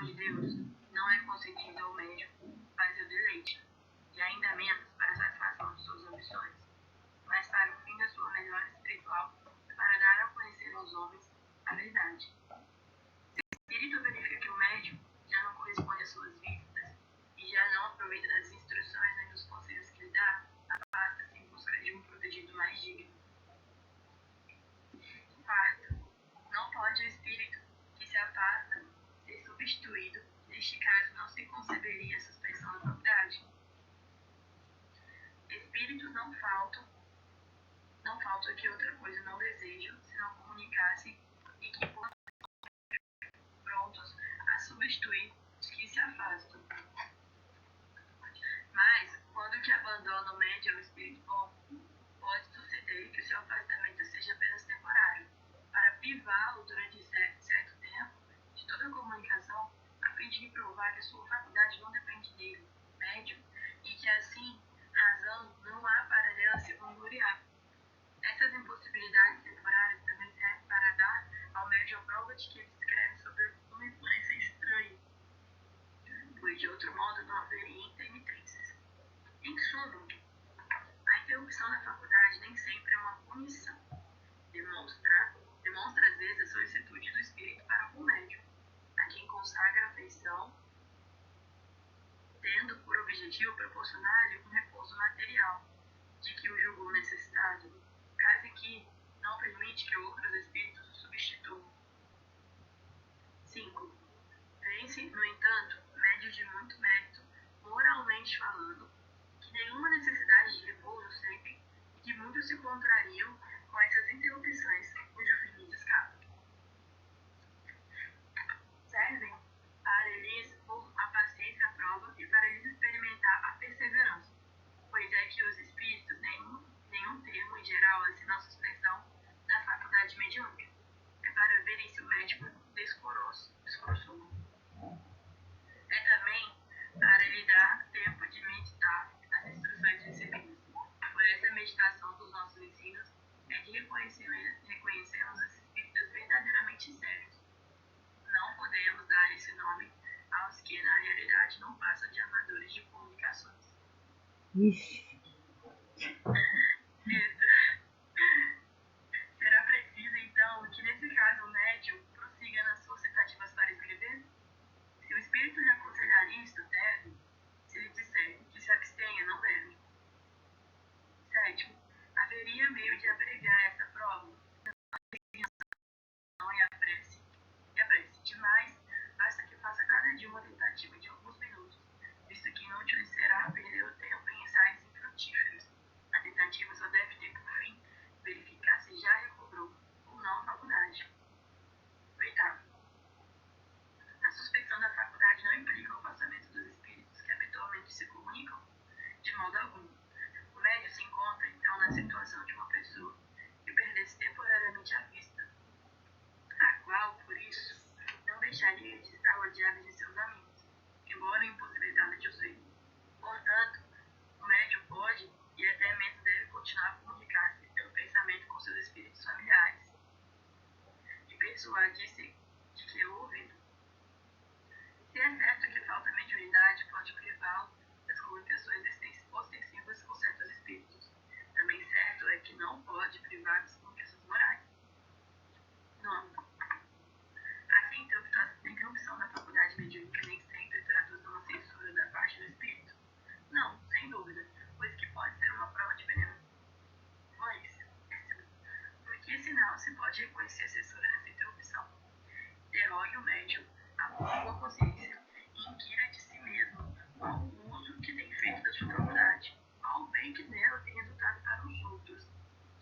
intervenção de Deus não é concedida ao médium para seu deleite, e ainda menos para a satisfação de suas ambições, mas para o fim da sua melhora espiritual, para dar a conhecer aos homens a verdade. O espírito verifica que o médium já não corresponde às suas vistas e já não aproveita das instruções nem dos conselhos que lhe dá, afasta-se em busca de um protegido mais digno. Quarto, não pode o espírito que se afasta ser substituído, neste caso não se conceberia a suspensão da faculdade. Espíritos não faltam que outra coisa não desejam, se não comunicassem e que fossem prontos a substituir os que se afastam. Mas, quando que abandona o médium o espírito bom, pode suceder que o seu afastamento seja apenas temporário, para privá-lo durante certo tempo de toda a comunicação, a fim de lhe provar que a sua faculdade não depende dele, médium, e que assim, razão não há para dela se vangloriar. Essas impossibilidades temporárias também servem para dar ao médium a prova de que ele escreve sobre uma influência estranha, pois de outro modo não haveria intermitências. Em suma, a interrupção da faculdade nem sempre é uma punição. Demonstra às vezes a solicitude do espírito para com o médium, a quem consagra a afeição, tendo por objetivo proporcionar-lhe um repouso material, de que o julgou necessitado, caso em que não permite que outros espíritos o substituam. 5. Vence, no entanto, médios de muito mérito, moralmente falando, que nenhuma necessidade de repouso sentem e que muitos se contrariam com essas interrupções, cujo fim lhes escapa. Servem para eles a paciência à prova e para eles experimentar a perseverança, pois é que os espíritos nenhum termo em geral assinam a suspensão da faculdade mediúnica. É para verem se o médico descoroçou. É também para lhe dar tempo de meditar as instruções recebidas. Por essa meditação dos nossos ensinos é que reconhecemos os espíritos verdadeiramente sérios. Não podemos dar esse nome aos que na realidade não passam de amadores de comunicações. Será preciso, então, que nesse caso o médium prossiga nas suas tentativas para escrever? Se o espírito lhe aconselhar isto, deve. Se lhe disser que se abstenha, não deve. 7. Haveria meio de abreviar essa prova? Não é a prece. Demais, basta que faça cada dia uma tentativa de alguns minutos, visto que inútil lhe será perder o tempo em ensaios infrutíferos. A tentativa só deve ter por fim verificar se já recobrou ou não a faculdade. 8. A suspensão da faculdade não implica o afastamento dos espíritos que habitualmente se comunicam, de modo algum. O médium se encontra, então, na situação de uma pessoa que perdesse temporariamente a vista, a qual, por isso, não deixaria de estar rodeada de seus amigos, embora impossibilitada de os ver. Portanto, o médium pode e até mesmo deve continuar a comunicar-se pelo pensamento com seus espíritos familiares, e persuadir-se de que ouve. Se é certo que falta mediunidade pode privá-lo das comunicações ostensivas com certos espíritos, também certo é que não pode privar das comunicações morais. 9. Assim, interrupção da faculdade mediúnica nem sempre traduz uma censura da parte do espírito. Não, sem dúvida, pois que pode ser uma prova de benevolência. Por que sinal se pode reconhecer a censura nessa interrupção? Interrogue o médium a boa consciência e inquira de si mesmo qual o uso que tem feito da sua faculdade, qual o bem que dela tem resultado para os outros,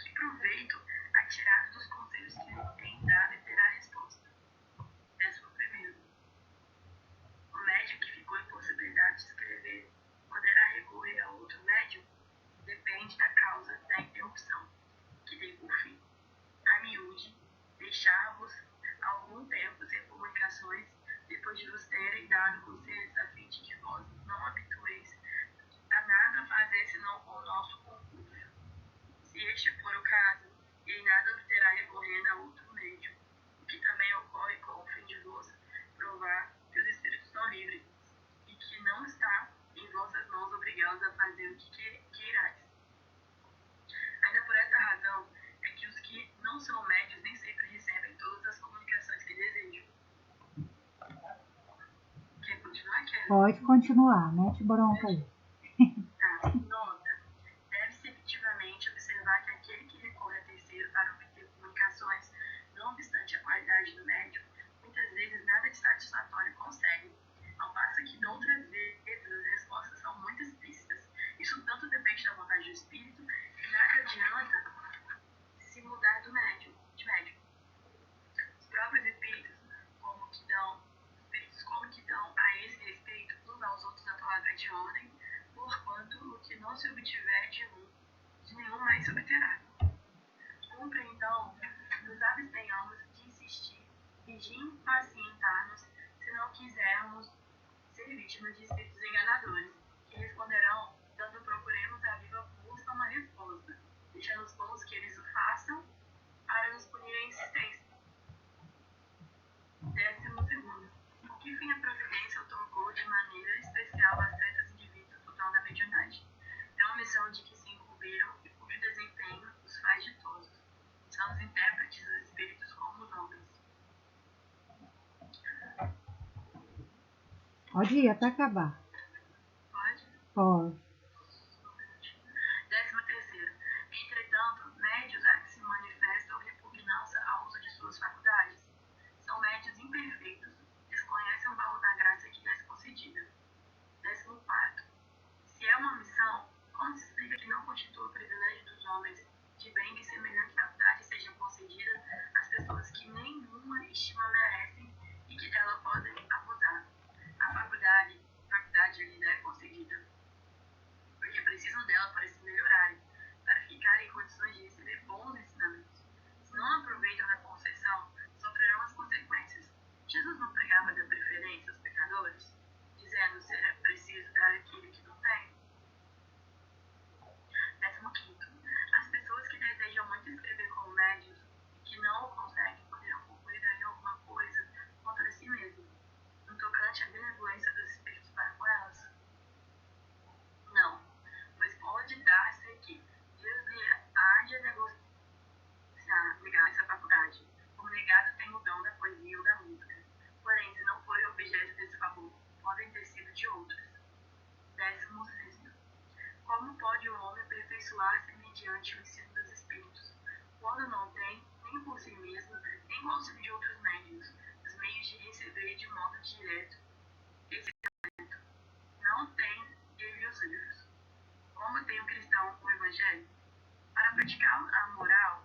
que proveito há tirado dos conselhos que lhe tem dado e terá resposta. 11. O médium que ficou impossibilidade de escrever poderá recorrer a outro médium? Depende da causa da interrupção, que tem por fim, a miúde, deixar-vos algum tempo sem comunicações, depois de vos terem dado conselhos, a fim de que vós não habitueis a nada fazer senão com o nosso concurso. Se este for o caso, ele nada obterá recorrendo a outro médium, o que também ocorre com o fim de vos provar que os espíritos livre e que não está em vossas mãos obrigá-los a fazer o que queirais. Ainda por esta razão é que os que não são médios nem sempre recebem todas as comunicações que desejam. Quer continuar, Kelly? Pode continuar, mete bronca aí. Tá. Nota. Deve-se efetivamente observar que aquele que recorre a terceiro para obter comunicações, não obstante a qualidade do médium, muitas vezes nada de satisfatório consegue, ao passo que, de outras vezes, as respostas são muito explícitas. Isso tanto depende da vontade do espírito, que nada adianta se mudar de médium. Os próprios espíritos, como que dão a esse respeito uns aos outros a palavra de ordem, porquanto o que não se obtiver de nenhum mais se obterá. Cumpre, então, nos abstenhamos de insistir e de impacientar-nos se não quisermos ser vítimas de espíritos enganadores, que responderão quando procuremos a viva busca uma resposta, deixando-nos bons que eles o façam para nos punir a insistência. 12º. Por que fim a providência otorgou de maneira especial a certos indivíduos do dom da mediunidade? É uma missão de que se incumbiram e cujo desempenho os faz ditosos. São os intérpretes dos espíritos como os homens. Pode ir até acabar. Pode? Pode. 13º. Entretanto, médios a que se manifestam repugnância ao uso de suas faculdades. São médios imperfeitos, desconhecem o valor da graça que lhes é concedida. 14º. Se é uma missão, como se explica que não constitua o privilégio dos homens de bem que semelhante faculdade seja concedida às pessoas que nenhuma estima merecem e que dela podem abusar? A faculdade lhe é concedida porque precisam dela para se melhorarem, para ficarem em condições de receber bons ensinamentos. Se não aproveitam da concessão, sofrerão as consequências. Jesus não pregava da preferência aos pecadores, dizendo ser é preciso dar aquilo que não tem? 15º. As pessoas que desejam muito escrever como médios e que não o conseguem poderão concluir aí alguma coisa contra si mesmo, no tocante à benevolência dos espíritos para com elas? Não, pois pode dar-se que Deus lhe haja negado essa faculdade, como negado tem o dom da poesia ou da música. Porém, se não forem objeto desse favor, podem ter sido de outros. 16º. Como pode o homem aperfeiçoar-se mediante o ensino dos espíritos, quando não tem, nem por si mesmo, nem com o auxílio de outros médios, os meios de receber de modo direto esse talento? Não tem ele os livros. Como tem o cristão o evangelho? Para praticar a moral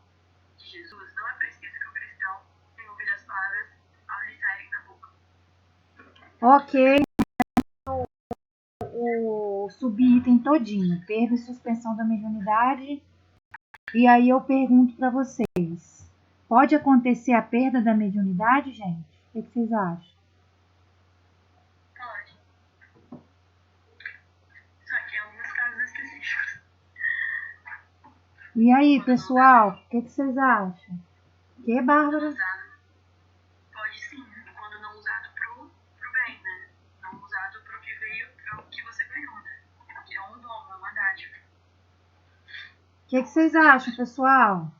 de Jesus, não é preciso que o cristão tenha ouvido as palavras ao lhe saírem da boca. Ok. O subitem todinho, perda e suspensão da mediunidade. E aí eu pergunto para vocês, pode acontecer a perda da mediunidade, gente? O que vocês acham? Pode. Só que em alguns casos específicos. E aí, pessoal, o que vocês acham? Que, Bárbara? Pode sim, quando não usado pro bem, né? Não usado pro que veio, pro que você ganhou, né? Que é um dom, é uma dádiva. O que vocês acham, pessoal?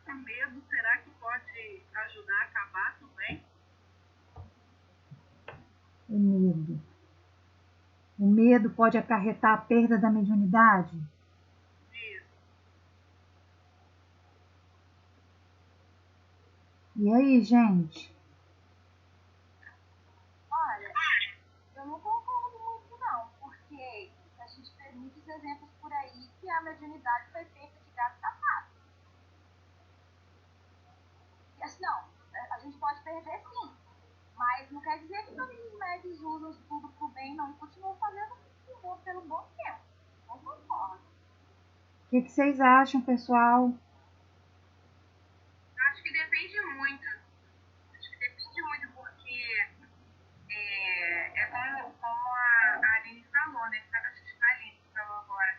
O medo, será que pode ajudar a acabar também? O medo. O medo pode acarretar a perda da mediunidade? Isso. E aí, gente? Olha, eu não concordo muito não, porque a gente tem muitos exemplos por aí que a mediunidade foi feita de gato safado. E assim, não, a gente pode perder sim, mas não quer dizer que todos os médios usam tudo pro bem não e continuam fazendo pelo bom tempo. Não concordo. O que vocês acham, pessoal? Acho que depende muito. Acho que depende muito porque como a Aline falou, né? Sabe, acho que a Aline falou agora.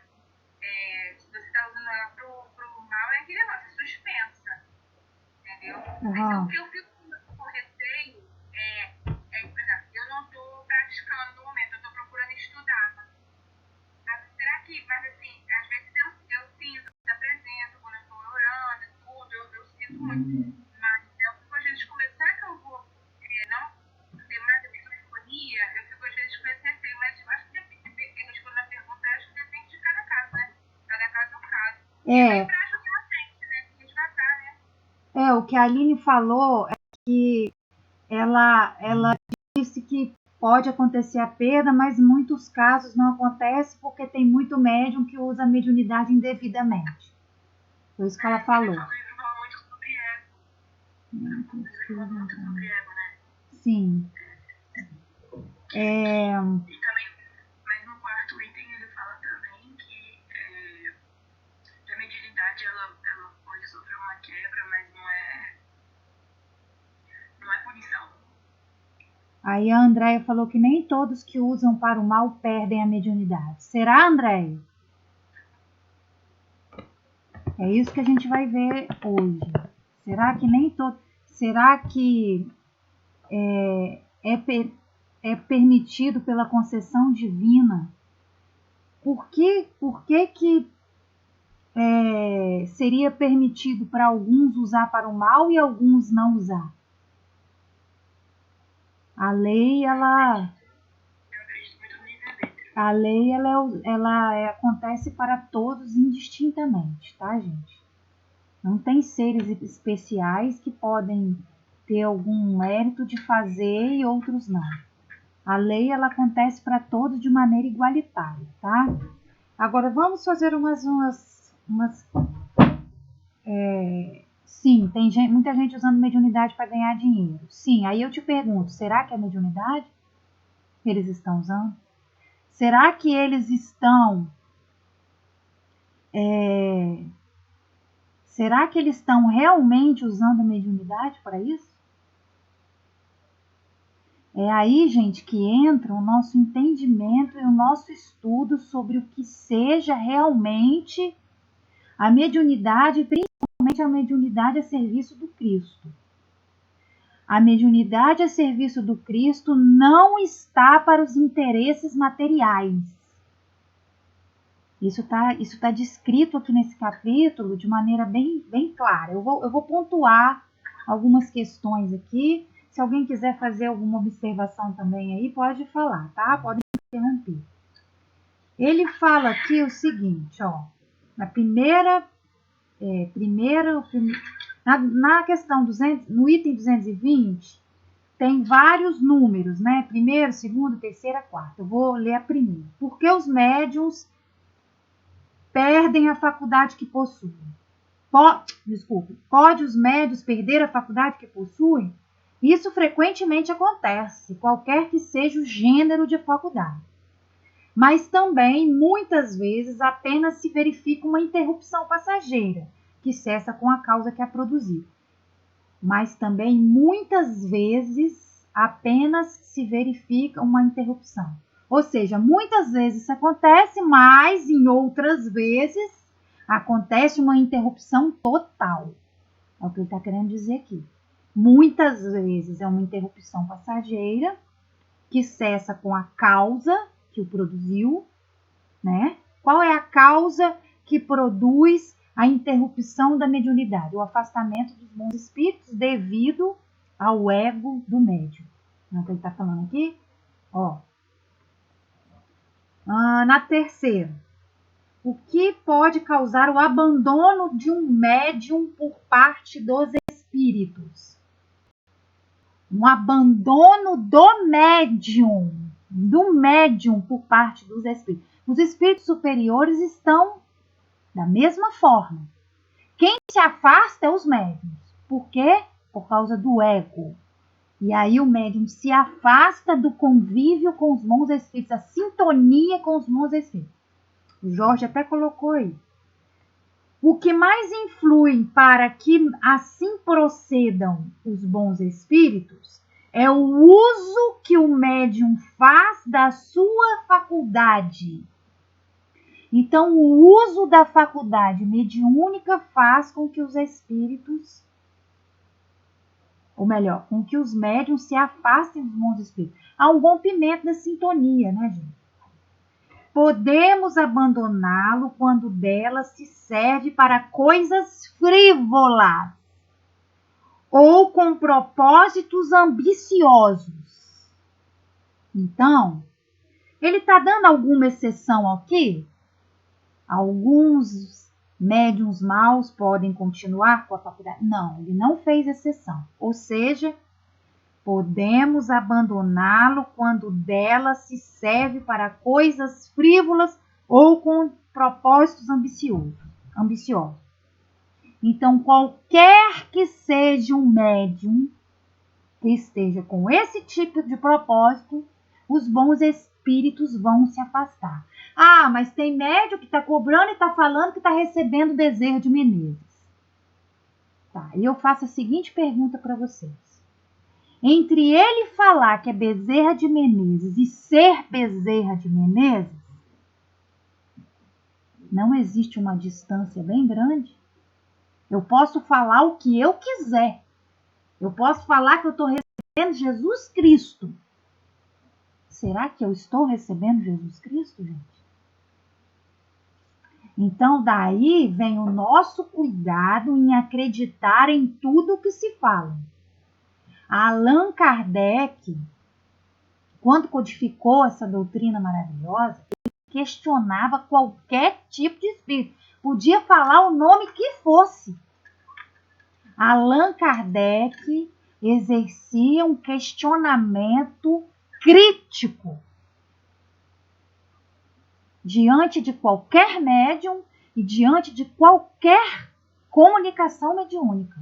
Se você está usando ela pro mal, é aquele negócio, é suspensa. Então, o que eu fico com receio por exemplo, eu não estou praticando no momento, eu estou procurando estudar. Será que, mas assim, às vezes eu sinto a presença, quando eu estou orando e tudo, eu sinto muito. Mas eu fico às vezes com medo, será que eu vou não ter mais a microfonia? Eu fico às vezes com esse receio, mas eu acho que respondendo a pergunta, acho que depende de cada caso, né? Cada caso é um caso. E pra ajudar a gente, né? Se resgatar, né? O que a Aline falou é que ela disse que pode acontecer a perda, mas em muitos casos não acontece porque tem muito médium que usa a mediunidade indevidamente. Foi isso que ela falou. Ele fala muito sobre ego. Ele fala muito sobre ego, né? Sim. E também, mas no quarto item ele fala também que a mediunidade ela pode sofrer uma quebra, mas não é punição. Aí a Andréia falou que nem todos que usam para o mal perdem a mediunidade. Será, Andréia? É isso que a gente vai ver hoje. Será que nem todos... Será que é permitido pela concessão divina? Por que seria permitido para alguns usar para o mal e alguns não usar? A lei, ela acontece para todos indistintamente, tá, gente? Não tem seres especiais que podem ter algum mérito de fazer e outros não. A lei, ela acontece para todos de maneira igualitária, tá? Agora, vamos fazer sim, tem muita gente usando mediunidade para ganhar dinheiro. Sim, aí eu te pergunto, será que é mediunidade que eles estão usando? Será que eles estão... será que eles estão realmente usando a mediunidade para isso? É aí, gente, que entra o nosso entendimento e o nosso estudo sobre o que seja realmente a mediunidade, principalmente a mediunidade a serviço do Cristo. A mediunidade a serviço do Cristo não está para os interesses materiais. Isso tá descrito aqui nesse capítulo de maneira bem clara. Eu vou pontuar algumas questões aqui. Se alguém quiser fazer alguma observação também aí, pode falar, tá? Pode interromper. Ele fala aqui o seguinte, ó. Na questão 200, no item 220, tem vários números, né? Primeiro, segundo, terceira, quarta. Eu vou ler a primeira. Por que os médiuns perdem a faculdade que possuem? Pode os médiuns perder a faculdade que possuem? Isso frequentemente acontece, qualquer que seja o gênero de faculdade. Mas também, muitas vezes, apenas se verifica uma interrupção passageira, que cessa com a causa que a produziu. Mas também, muitas vezes, apenas se verifica uma interrupção. Ou seja, muitas vezes isso acontece, mas em outras vezes acontece uma interrupção total. É o que ele está querendo dizer aqui. Muitas vezes é uma interrupção passageira que cessa com a causa que o produziu, né? Qual é a causa que produz a interrupção da mediunidade? O afastamento dos bons espíritos devido ao ego do médium. Não é o que ele está falando aqui? Ó. Na terceira, o que pode causar o abandono de um médium por parte dos espíritos? Um abandono do médium por parte dos espíritos. Os espíritos superiores estão da mesma forma. Quem se afasta é os médiums. Por quê? Por causa do ego. E aí o médium se afasta do convívio com os bons espíritos, a sintonia com os bons espíritos. O Jorge até colocou aí. O que mais influi para que assim procedam os bons espíritos é o uso que o médium faz da sua faculdade. Então, o uso da faculdade mediúnica faz com que os espíritos ou melhor, com que os médiuns se afastem dos bons espíritos. Há um rompimento da sintonia, né, gente? Podemos abandoná-lo quando dela se serve para coisas frívolas ou com propósitos ambiciosos. Então, ele está dando alguma exceção aqui? Alguns médiuns maus podem continuar com a faculdade? Não, ele não fez exceção. Ou seja, podemos abandoná-lo quando dela se serve para coisas frívolas ou com propósitos ambiciosos. Então, qualquer que seja um médium que esteja com esse tipo de propósito, os bons espíritos vão se afastar. Ah, mas tem médium que está cobrando e está falando que está recebendo Bezerra de Menezes. Tá, e eu faço a seguinte pergunta para vocês. Entre ele falar que é Bezerra de Menezes e ser Bezerra de Menezes, não existe uma distância bem grande? Eu posso falar o que eu quiser. Eu posso falar que eu estou recebendo Jesus Cristo. Será que eu estou recebendo Jesus Cristo, gente? Então, daí vem o nosso cuidado em acreditar em tudo o que se fala. Allan Kardec, quando codificou essa doutrina maravilhosa, ele questionava qualquer tipo de espírito. Podia falar o nome que fosse. Allan Kardec exercia um questionamento crítico diante de qualquer médium e diante de qualquer comunicação mediúnica.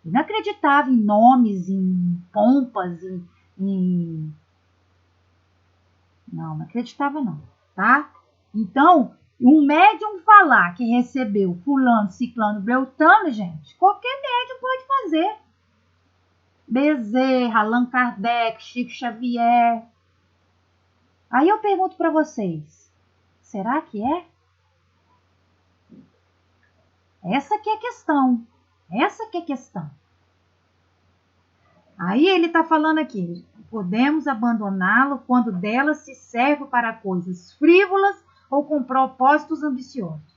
Ele não acreditava em nomes, em pompas, Não acreditava não, tá? Então, um médium falar que recebeu fulano, ciclano, beltrano, gente, qualquer médium pode fazer. Bezerra, Allan Kardec, Chico Xavier. Aí eu pergunto para vocês, será que é? Essa que é a questão. Essa que é a questão. Aí ele está falando aqui, podemos abandoná-lo quando dela se serve para coisas frívolas ou com propósitos ambiciosos.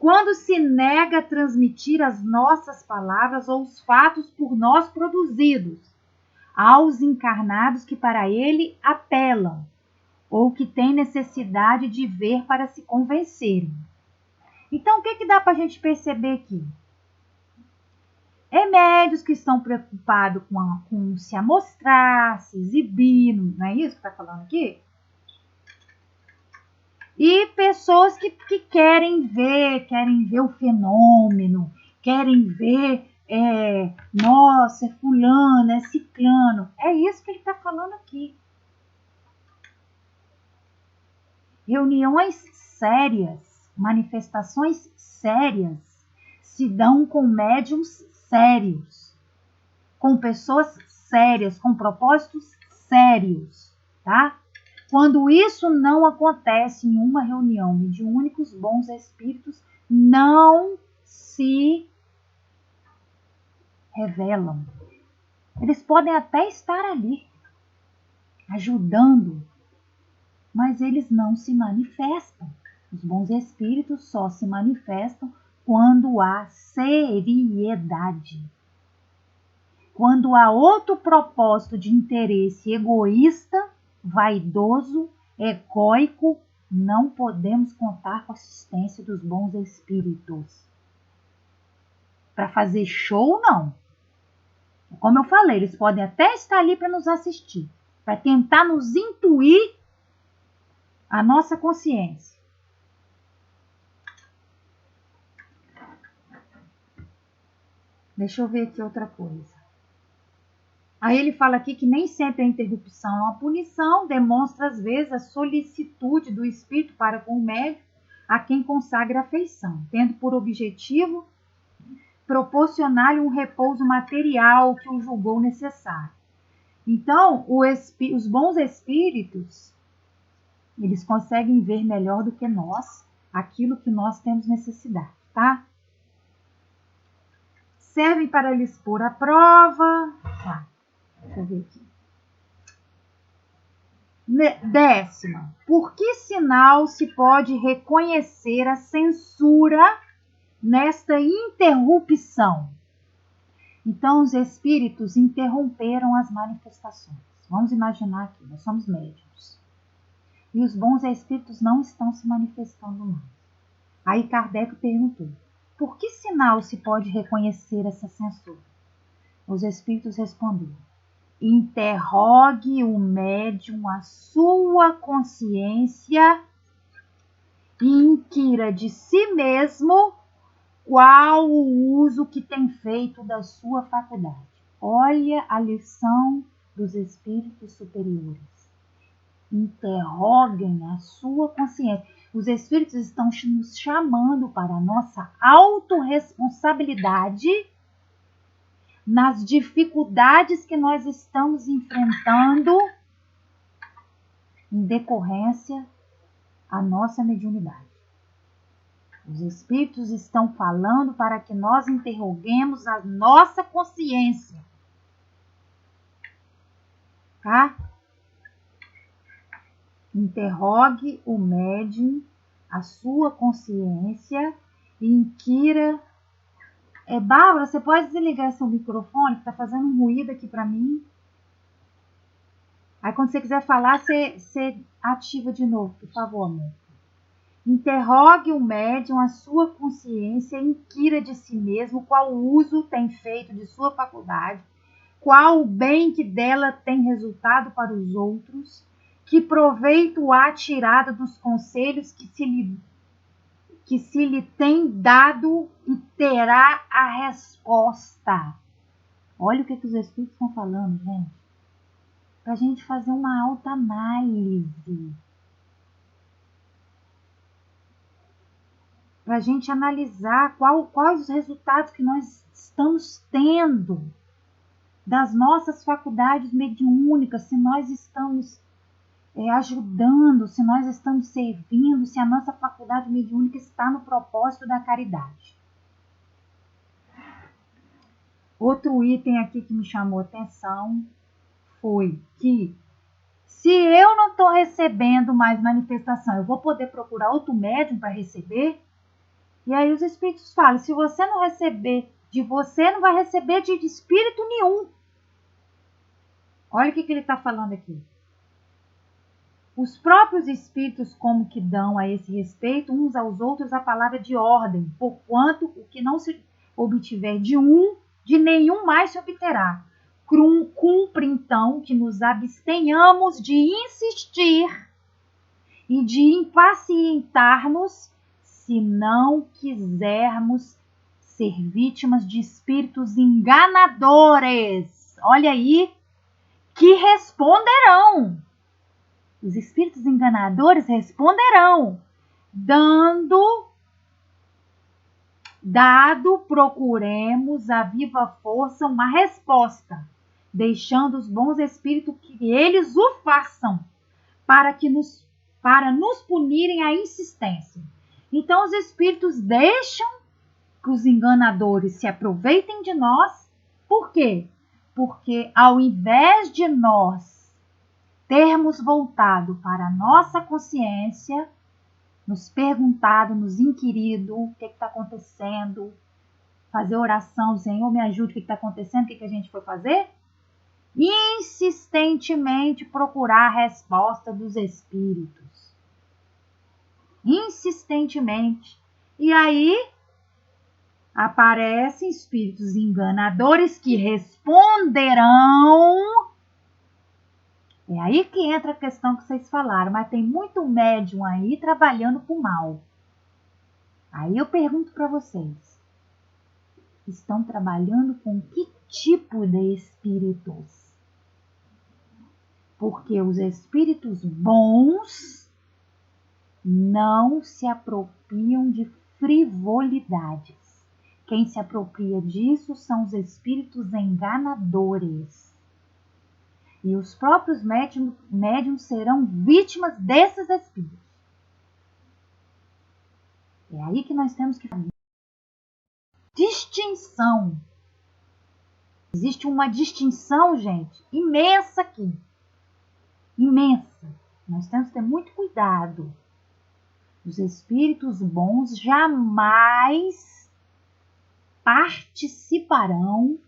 Quando se nega a transmitir as nossas palavras ou os fatos por nós produzidos aos encarnados que para ele apelam ou que têm necessidade de ver para se convencerem. Então, o que dá para a gente perceber aqui? Médios que estão preocupados com se amostrar, se exibir, não é isso que está falando aqui? E pessoas que querem ver o fenômeno, querem ver, nossa, é fulano, é ciclano. É isso que ele está falando aqui. Reuniões sérias, manifestações sérias, se dão com médiums sérios, com pessoas sérias, com propósitos sérios, tá? Quando isso não acontece em uma reunião mediúnica, os bons espíritos não se revelam. Eles podem até estar ali, ajudando, mas eles não se manifestam. Os bons espíritos só se manifestam quando há seriedade. Quando há outro propósito de interesse egoísta, vaidoso, egóico, não podemos contar com a assistência dos bons espíritos. Para fazer show, não. Como eu falei, eles podem até estar ali para nos assistir, para tentar nos intuir a nossa consciência. Deixa eu ver aqui outra coisa. Aí ele fala aqui que nem sempre a interrupção é uma punição, demonstra às vezes a solicitude do espírito para com o médium a quem consagra a afeição, tendo por objetivo proporcionar-lhe um repouso material que o julgou necessário. Então, os bons espíritos, eles conseguem ver melhor do que nós aquilo que nós temos necessidade, tá? servem para lhes pôr à prova. Tá, deixa eu ver aqui. 10ª. Por que sinal se pode reconhecer a censura nesta interrupção? Então, os espíritos interromperam as manifestações. Vamos imaginar aqui, nós somos médiuns. E os bons espíritos não estão se manifestando mais. Aí Kardec perguntou, por que sinal se pode reconhecer essa censura? Os espíritos responderam, interrogue o médium a sua consciência e inquira de si mesmo qual o uso que tem feito da sua faculdade. Olha a lição dos espíritos superiores. Interroguem a sua consciência. Os espíritos estão nos chamando para a nossa autorresponsabilidade nas dificuldades que nós estamos enfrentando em decorrência à nossa mediunidade. Os espíritos estão falando para que nós interroguemos a nossa consciência. Tá? Interrogue o médium, a sua consciência e inquira. Bárbara, você pode desligar seu microfone que está fazendo um ruído aqui para mim? Aí quando você quiser falar, você ativa de novo, por favor, amor. Interrogue o médium a sua consciência, inquira de si mesmo qual uso tem feito de sua faculdade, qual o bem que dela tem resultado para os outros, que proveito há tirado dos conselhos que se lhe tem dado e terá a resposta. Olha o que os espíritos estão falando, gente. Para a gente fazer uma autoanálise. Para a gente analisar quais os resultados que nós estamos tendo das nossas faculdades mediúnicas, se nós estamos ajudando, se nós estamos servindo, se a nossa faculdade mediúnica está no propósito da caridade. Outro item aqui que me chamou a atenção foi que se eu não estou recebendo mais manifestação, eu vou poder procurar outro médium para receber? E aí os espíritos falam, se você não receber de você, não vai receber de espírito nenhum. Olha o que ele está falando aqui. Os próprios espíritos como que dão a esse respeito uns aos outros a palavra de ordem, porquanto o que não se obtiver de um, de nenhum mais se obterá. Cumpre então que nos abstenhamos de insistir e de impacientar-nos se não quisermos ser vítimas de espíritos enganadores. Olha aí, que responderão. Os espíritos enganadores responderão, procuremos a viva força uma resposta, deixando os bons espíritos que eles o façam, para nos punirem a insistência. Então os espíritos deixam que os enganadores se aproveitem de nós. Por quê? Porque ao invés de nós termos voltado para a nossa consciência, nos perguntado, nos inquirido o que está acontecendo, fazer oração, Senhor, me ajude, o que está acontecendo, o que a gente foi fazer? Insistentemente procurar a resposta dos espíritos. Insistentemente. E aí aparecem espíritos enganadores que responderão. É aí que entra a questão que vocês falaram, mas tem muito médium aí trabalhando com mal. Aí eu pergunto para vocês, estão trabalhando com que tipo de espíritos? Porque os espíritos bons não se apropriam de frivolidades. Quem se apropria disso são os espíritos enganadores. E os próprios médiuns serão vítimas desses espíritos. É aí que nós temos que fazer distinção Existe uma distinção, gente, imensa aqui. Imensa. Nós temos que ter muito cuidado. Os espíritos bons jamais participarão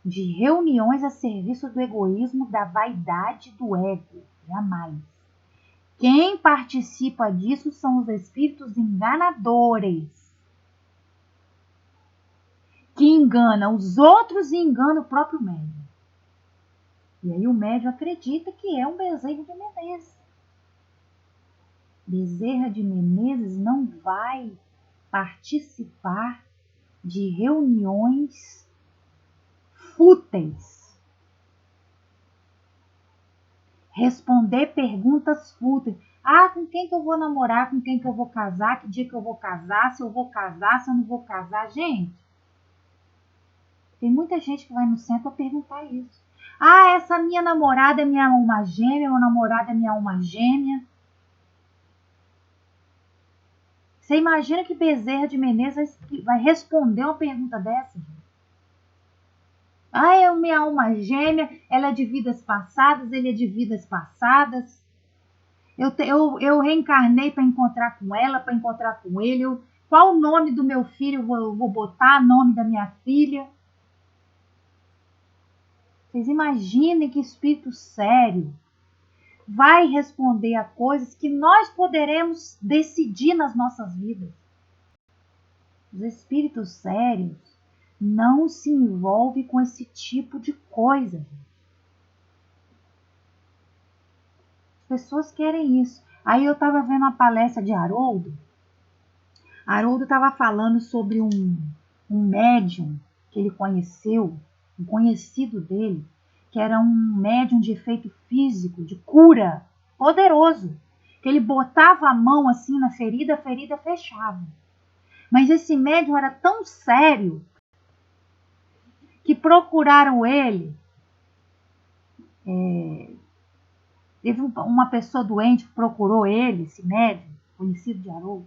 de reuniões a serviço do egoísmo, da vaidade, do ego. Jamais. Quem participa disso são os espíritos enganadores, que enganam os outros e enganam o próprio médium. E aí o médium acredita que é um Bezerra de Menezes. Bezerra de Menezes não vai participar de reuniões fúteis, responder perguntas fúteis. Ah, com quem que eu vou namorar, com quem que eu vou casar, que dia que eu vou casar, se eu vou casar, se eu não vou casar. Gente, tem muita gente que vai no centro a perguntar isso. Ah, essa minha namorada é minha alma gêmea, meu namorado é minha alma gêmea. Você imagina que Bezerra de Menezes vai responder uma pergunta dessa? Ah, é minha alma gêmea, ela é de vidas passadas, ele é de vidas passadas. Eu reencarnei para encontrar com ela, para encontrar com ele. Qual o nome do meu filho eu vou botar, nome da minha filha? Vocês imaginem que espírito sério vai responder a coisas que nós poderemos decidir nas nossas vidas. Os espíritos sérios não se envolvem com esse tipo de coisa. As pessoas querem isso. Aí eu estava vendo uma palestra de Haroldo. Haroldo estava falando sobre um médium que ele conheceu, um conhecido dele, que era um médium de efeito físico, de cura, poderoso. Que ele botava a mão assim na ferida, a ferida fechava. Mas esse médium era tão sério que procuraram ele. Teve uma pessoa doente que procurou ele, esse médium, conhecido de Haroldo,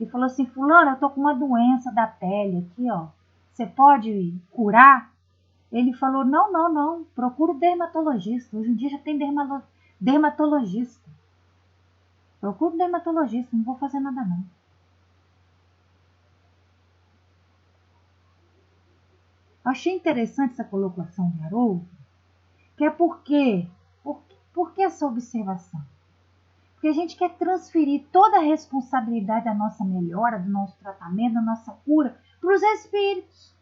e falou assim: fulano, eu tô com uma doença da pele aqui, ó. Você pode curar? Ele falou: não, procura o dermatologista. Hoje em dia já tem dermatologista. Procura o dermatologista, não vou fazer nada não. Eu achei interessante essa colocação de Haroldo, que é por que essa observação? Porque a gente quer transferir toda a responsabilidade da nossa melhora, do nosso tratamento, da nossa cura, para os espíritos.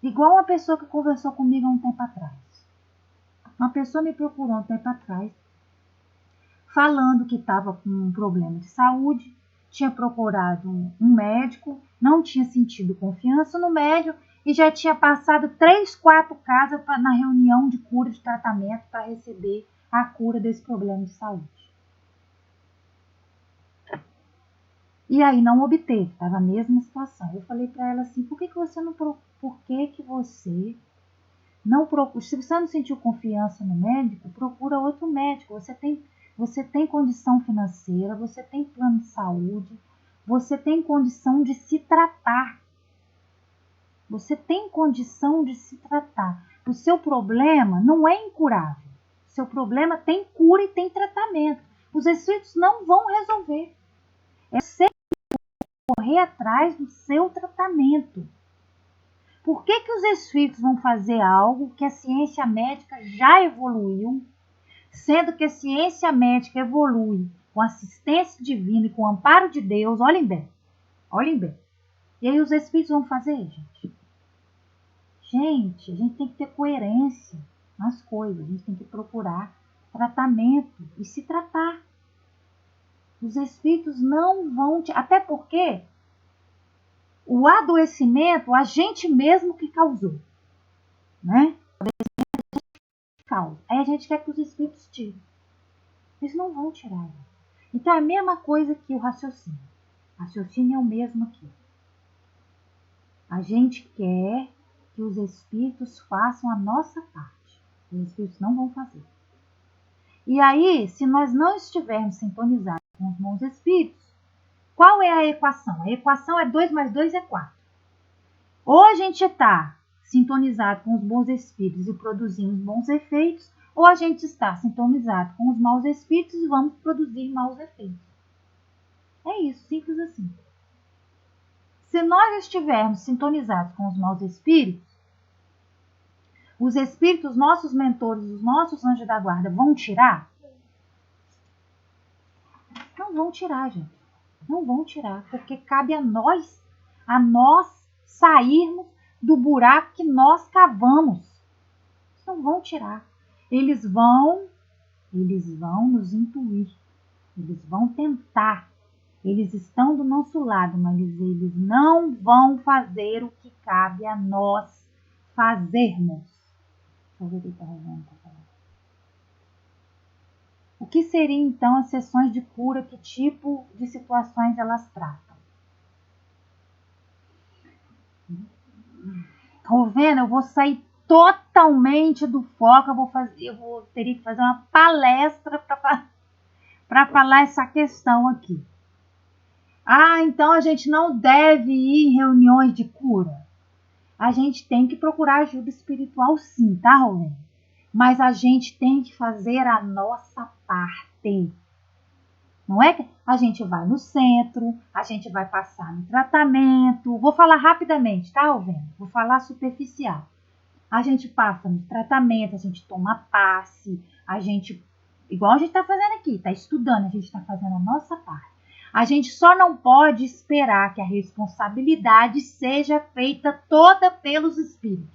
Igual uma pessoa que conversou comigo há um tempo atrás. Uma pessoa me procurou há um tempo atrás, falando que estava com um problema de saúde, tinha procurado um médico, não tinha sentido confiança no médico e já tinha passado 3, 4 casas na reunião de cura de tratamento para receber a cura desse problema de saúde. E aí não obteve, estava a mesma situação. Eu falei para ela assim: por que você não procura? Se você não sentiu confiança no médico, procura outro médico. Você tem condição financeira, você tem plano de saúde, você tem condição de se tratar. Você tem condição de se tratar. O seu problema não é incurável. O seu problema tem cura e tem tratamento. Os espíritos não vão resolver. É você correr atrás do seu tratamento. Por que os espíritos vão fazer algo que a ciência médica já evoluiu, sendo que a ciência médica evolui com assistência divina e com amparo de Deus? Olhem bem. E aí os espíritos vão fazer, gente? Gente, a gente tem que ter coerência nas coisas. A gente tem que procurar tratamento e se tratar. Os espíritos não vão... Até porque o adoecimento a gente mesmo que causou, né? Aí a gente quer que os espíritos tirem. Eles não vão tirar. Então é a mesma coisa que o raciocínio. O raciocínio é o mesmo aqui. A gente quer que os espíritos façam a nossa parte. Os espíritos não vão fazer. E aí, se nós não estivermos sintonizados com os bons espíritos, qual é a equação? A equação é 2 mais 2 é 4. Ou a gente está sintonizado com os bons espíritos e produzindo bons efeitos, ou a gente está sintonizado com os maus espíritos e vamos produzir maus efeitos. É isso, simples assim. Se nós estivermos sintonizados com os maus espíritos, os espíritos, nossos mentores, os nossos anjos da guarda vão tirar? Não vão tirar, gente. Não vão tirar, porque cabe a nós sairmos do buraco que nós cavamos. Não vão tirar. Eles vão nos intuir. Eles vão tentar. Eles estão do nosso lado, mas eles não vão fazer o que cabe a nós fazermos. O que seriam então as sessões de cura? Que tipo de situações elas tratam? Estão vendo? Eu vou sair totalmente do foco. Teria que fazer uma palestra para falar essa questão aqui. Então a gente não deve ir em reuniões de cura. A gente tem que procurar ajuda espiritual sim, tá, Rolê? Mas a gente tem que fazer a nossa parte. Não é que a gente vai no centro, a gente vai passar no tratamento. Vou falar rapidamente, tá, Rolê? Vou falar superficial. A gente passa no tratamento, a gente toma passe, igual a gente está fazendo aqui, está estudando, a gente está fazendo a nossa parte. A gente só não pode esperar que a responsabilidade seja feita toda pelos espíritos.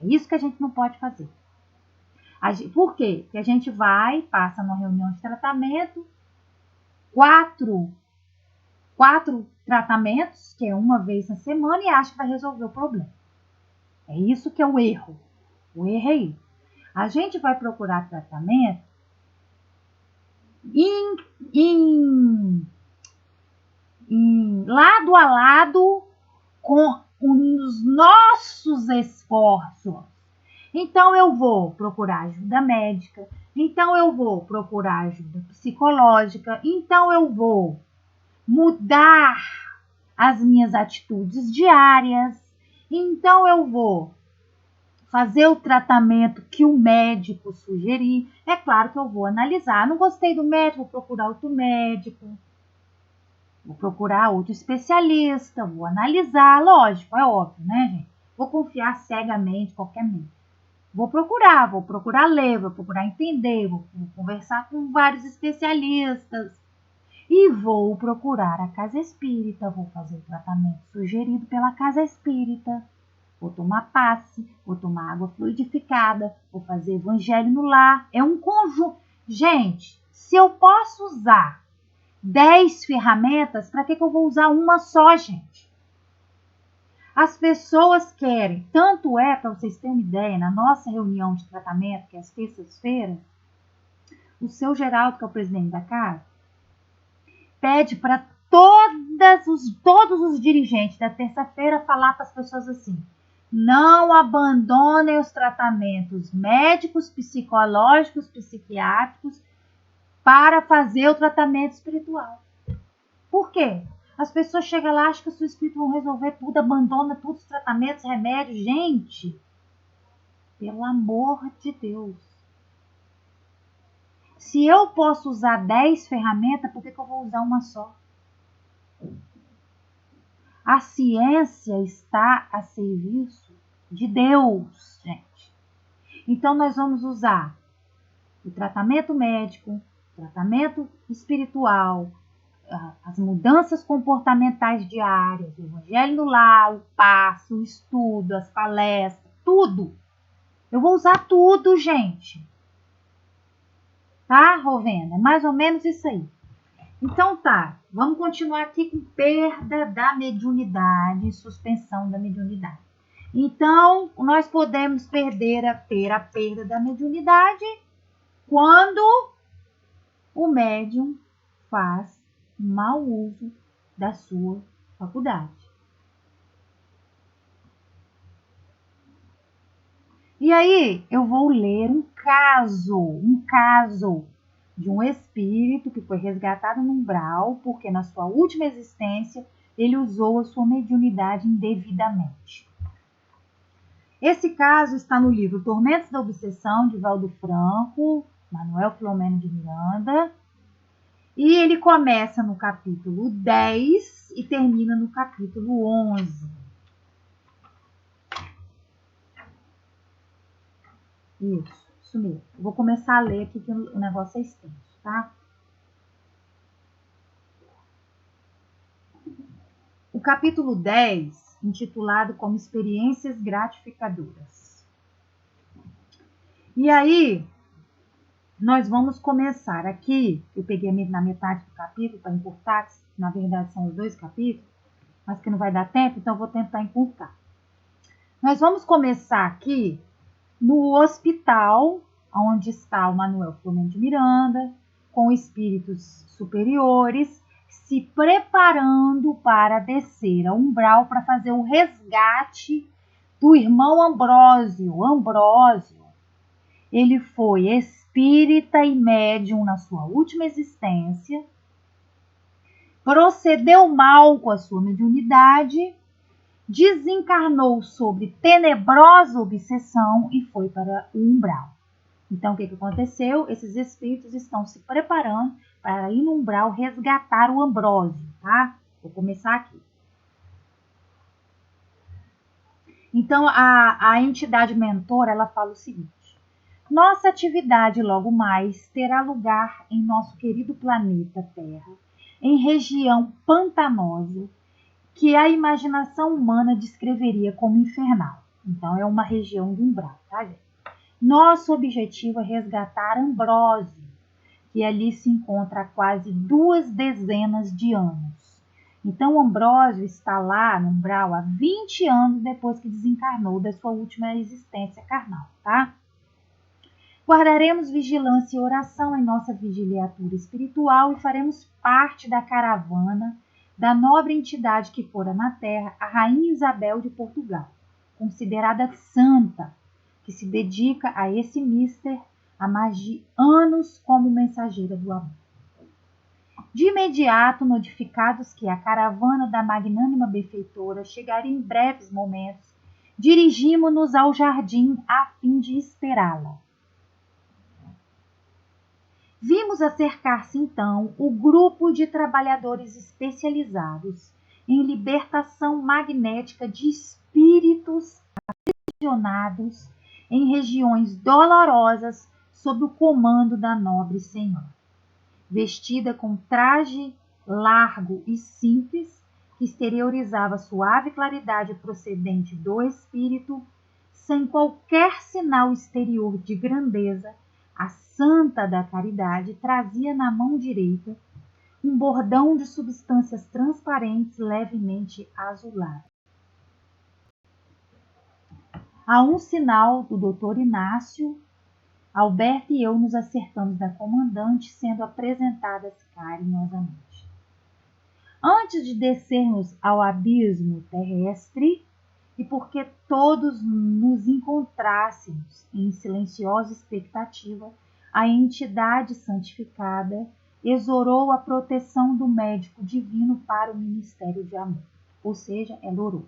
É isso que a gente não pode fazer. Por quê? Porque a gente passa numa reunião de tratamento, quatro tratamentos, que é uma vez na semana, e acha que vai resolver o problema. É isso que é o erro. O erro é isso. A gente vai procurar tratamento lado a lado com os nossos esforços. Então eu vou procurar ajuda médica, então eu vou procurar ajuda psicológica, então eu vou mudar as minhas atitudes diárias, então eu vou fazer o tratamento que o médico sugerir. É claro que eu vou analisar. Não gostei do médico, vou procurar outro médico. Vou procurar outro especialista, vou analisar. Lógico, é óbvio, né, gente? Vou confiar cegamente em qualquer médico. Vou procurar ler, vou procurar entender, vou conversar com vários especialistas. E vou procurar a casa espírita, vou fazer o tratamento sugerido pela casa espírita. Vou tomar passe, vou tomar água fluidificada, vou fazer evangelho no lar. É um conjunto. Gente, se eu posso usar 10 ferramentas, para que eu vou usar uma só, gente? As pessoas querem, tanto é, para vocês terem uma ideia, na nossa reunião de tratamento, que é às terças-feiras, o seu Geraldo, que é o presidente da casa, pede para todos os dirigentes da terça-feira falar para as pessoas assim: não abandonem os tratamentos médicos, psicológicos, psiquiátricos para fazer o tratamento espiritual. Por quê? As pessoas chegam lá, acham que o seu espírito vão resolver tudo, abandona todos os tratamentos, remédios. Gente, pelo amor de Deus. Se eu posso usar 10 ferramentas, por que eu vou usar uma só? A ciência está a serviço de Deus, gente. Então, nós vamos usar o tratamento médico, o tratamento espiritual, as mudanças comportamentais diárias, o evangelho no lar, o passo, o estudo, as palestras, tudo. Eu vou usar tudo, gente. Tá, Rovena? É mais ou menos isso aí. Então tá, vamos continuar aqui com perda da mediunidade, suspensão da mediunidade. Então, nós podemos ter a perda da mediunidade quando o médium faz mau uso da sua faculdade. E aí, eu vou ler um caso de um espírito que foi resgatado no umbral, porque na sua última existência ele usou a sua mediunidade indevidamente. Esse caso está no livro Tormentos da Obsessão, de Valdo Franco, Manuel Filomeno de Miranda, e ele começa no capítulo 10 e termina no capítulo 11. Isso mesmo. Eu vou começar a ler aqui que o negócio é extenso, tá? O capítulo 10, intitulado como Experiências Gratificadoras. E aí, nós vamos começar aqui, eu peguei na metade do capítulo para encurtar, que na verdade são os 2 capítulos, mas que não vai dar tempo, então eu vou tentar encurtar. Nós vamos começar aqui no hospital, onde está o Manuel Filomeno de Miranda, com espíritos superiores, se preparando para descer ao umbral para fazer o resgate do irmão Ambrósio. Ambrósio, ele foi espírita e médium na sua última existência, procedeu mal com a sua mediunidade, desencarnou sobre tenebrosa obsessão e foi para o umbral. Então, o que aconteceu? Esses espíritos estão se preparando para ir no umbral resgatar o Ambrósio, tá? Vou começar aqui. Então, a entidade mentora, ela fala o seguinte: nossa atividade logo mais terá lugar em nosso querido planeta Terra, em região pantanosa, que a imaginação humana descreveria como infernal. Então, é uma região do umbral, tá, gente? Nosso objetivo é resgatar Ambrósio, que ali se encontra há quase 2 dezenas de anos. Então, Ambrósio está lá no umbral há 20 anos depois que desencarnou da sua última existência carnal, tá? Guardaremos vigilância e oração em nossa vigiliatura espiritual e faremos parte da caravana da nobre entidade que fora na terra, a Rainha Isabel de Portugal, considerada santa, que se dedica a esse mister há mais de anos como mensageira do amor. De imediato, notificados que a caravana da magnânima benfeitora chegaria em breves momentos, dirigimos-nos ao jardim a fim de esperá-la. Vimos acercar-se então o grupo de trabalhadores especializados em libertação magnética de espíritos aprisionados em regiões dolorosas sob o comando da nobre senhora. Vestida com traje largo e simples, que exteriorizava suave claridade procedente do espírito, sem qualquer sinal exterior de grandeza, a Santa da Caridade trazia na mão direita um bordão de substâncias transparentes levemente azuladas. A um sinal do Dr. Inácio, Alberto e eu nos acercamos da comandante, sendo apresentadas carinhosamente. Antes de descermos ao abismo terrestre, e porque todos nos encontrássemos em silenciosa expectativa, a entidade santificada exorou a proteção do médico divino para o ministério de amor, ou seja, ela orou.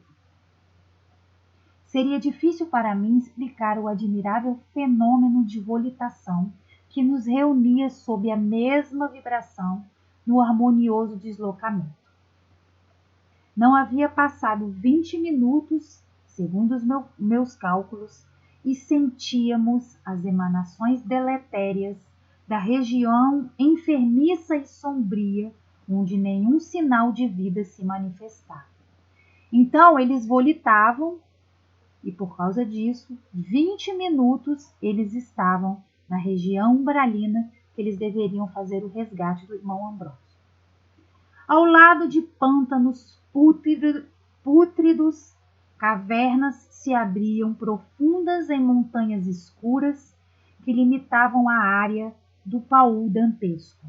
Seria difícil para mim explicar o admirável fenômeno de volitação que nos reunia sob a mesma vibração no harmonioso deslocamento. Não havia passado 20 minutos, segundo os meus cálculos, e sentíamos as emanações deletérias da região enfermiça e sombria, onde nenhum sinal de vida se manifestava. Então, eles volitavam, e por causa disso, 20 minutos eles estavam na região umbralina que eles deveriam fazer o resgate do irmão Ambrósio. Ao lado de pântanos pútridos, cavernas se abriam profundas em montanhas escuras que limitavam a área do Paul dantesco.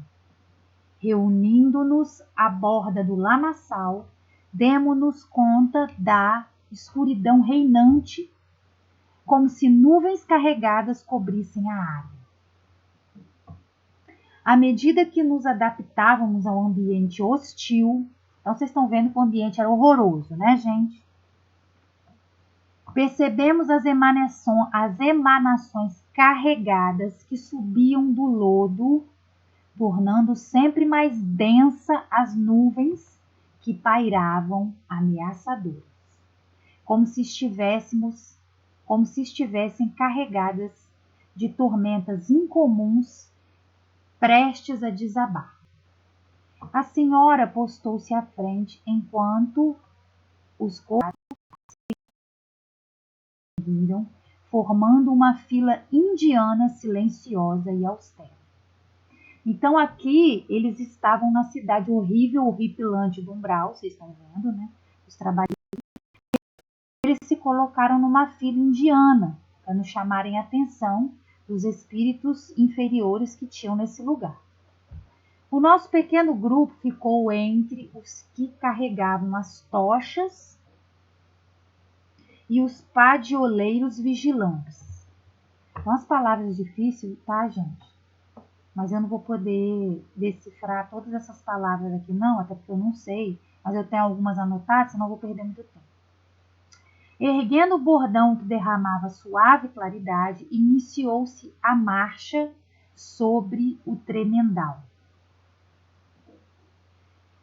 Reunindo-nos à borda do lamaçal, demo-nos conta da escuridão reinante, como se nuvens carregadas cobrissem a área. À medida que nos adaptávamos ao ambiente hostil, Então, vocês estão vendo que o ambiente era horroroso, né, gente? Percebemos as emanações carregadas que subiam do lodo, tornando sempre mais densa as nuvens que pairavam ameaçadoras, como se estivessem carregadas de tormentas incomuns prestes a desabar. A senhora postou-se à frente enquanto os corpos seguiram, formando uma fila indiana silenciosa e austera. Então aqui eles estavam na cidade horrível, horripilante do Umbral, vocês estão vendo, né? Os trabalhadores, eles se colocaram numa fila indiana, para não chamarem a atenção dos espíritos inferiores que tinham nesse lugar. O nosso pequeno grupo ficou entre os que carregavam as tochas e os padioleiros vigilantes. Então, as palavras difíceis, tá, gente? Mas eu não vou poder decifrar todas essas palavras aqui, não, até porque eu não sei. Mas eu tenho algumas anotadas, senão eu vou perder muito tempo. Erguendo o bordão que derramava suave claridade, iniciou-se a marcha sobre o tremendal.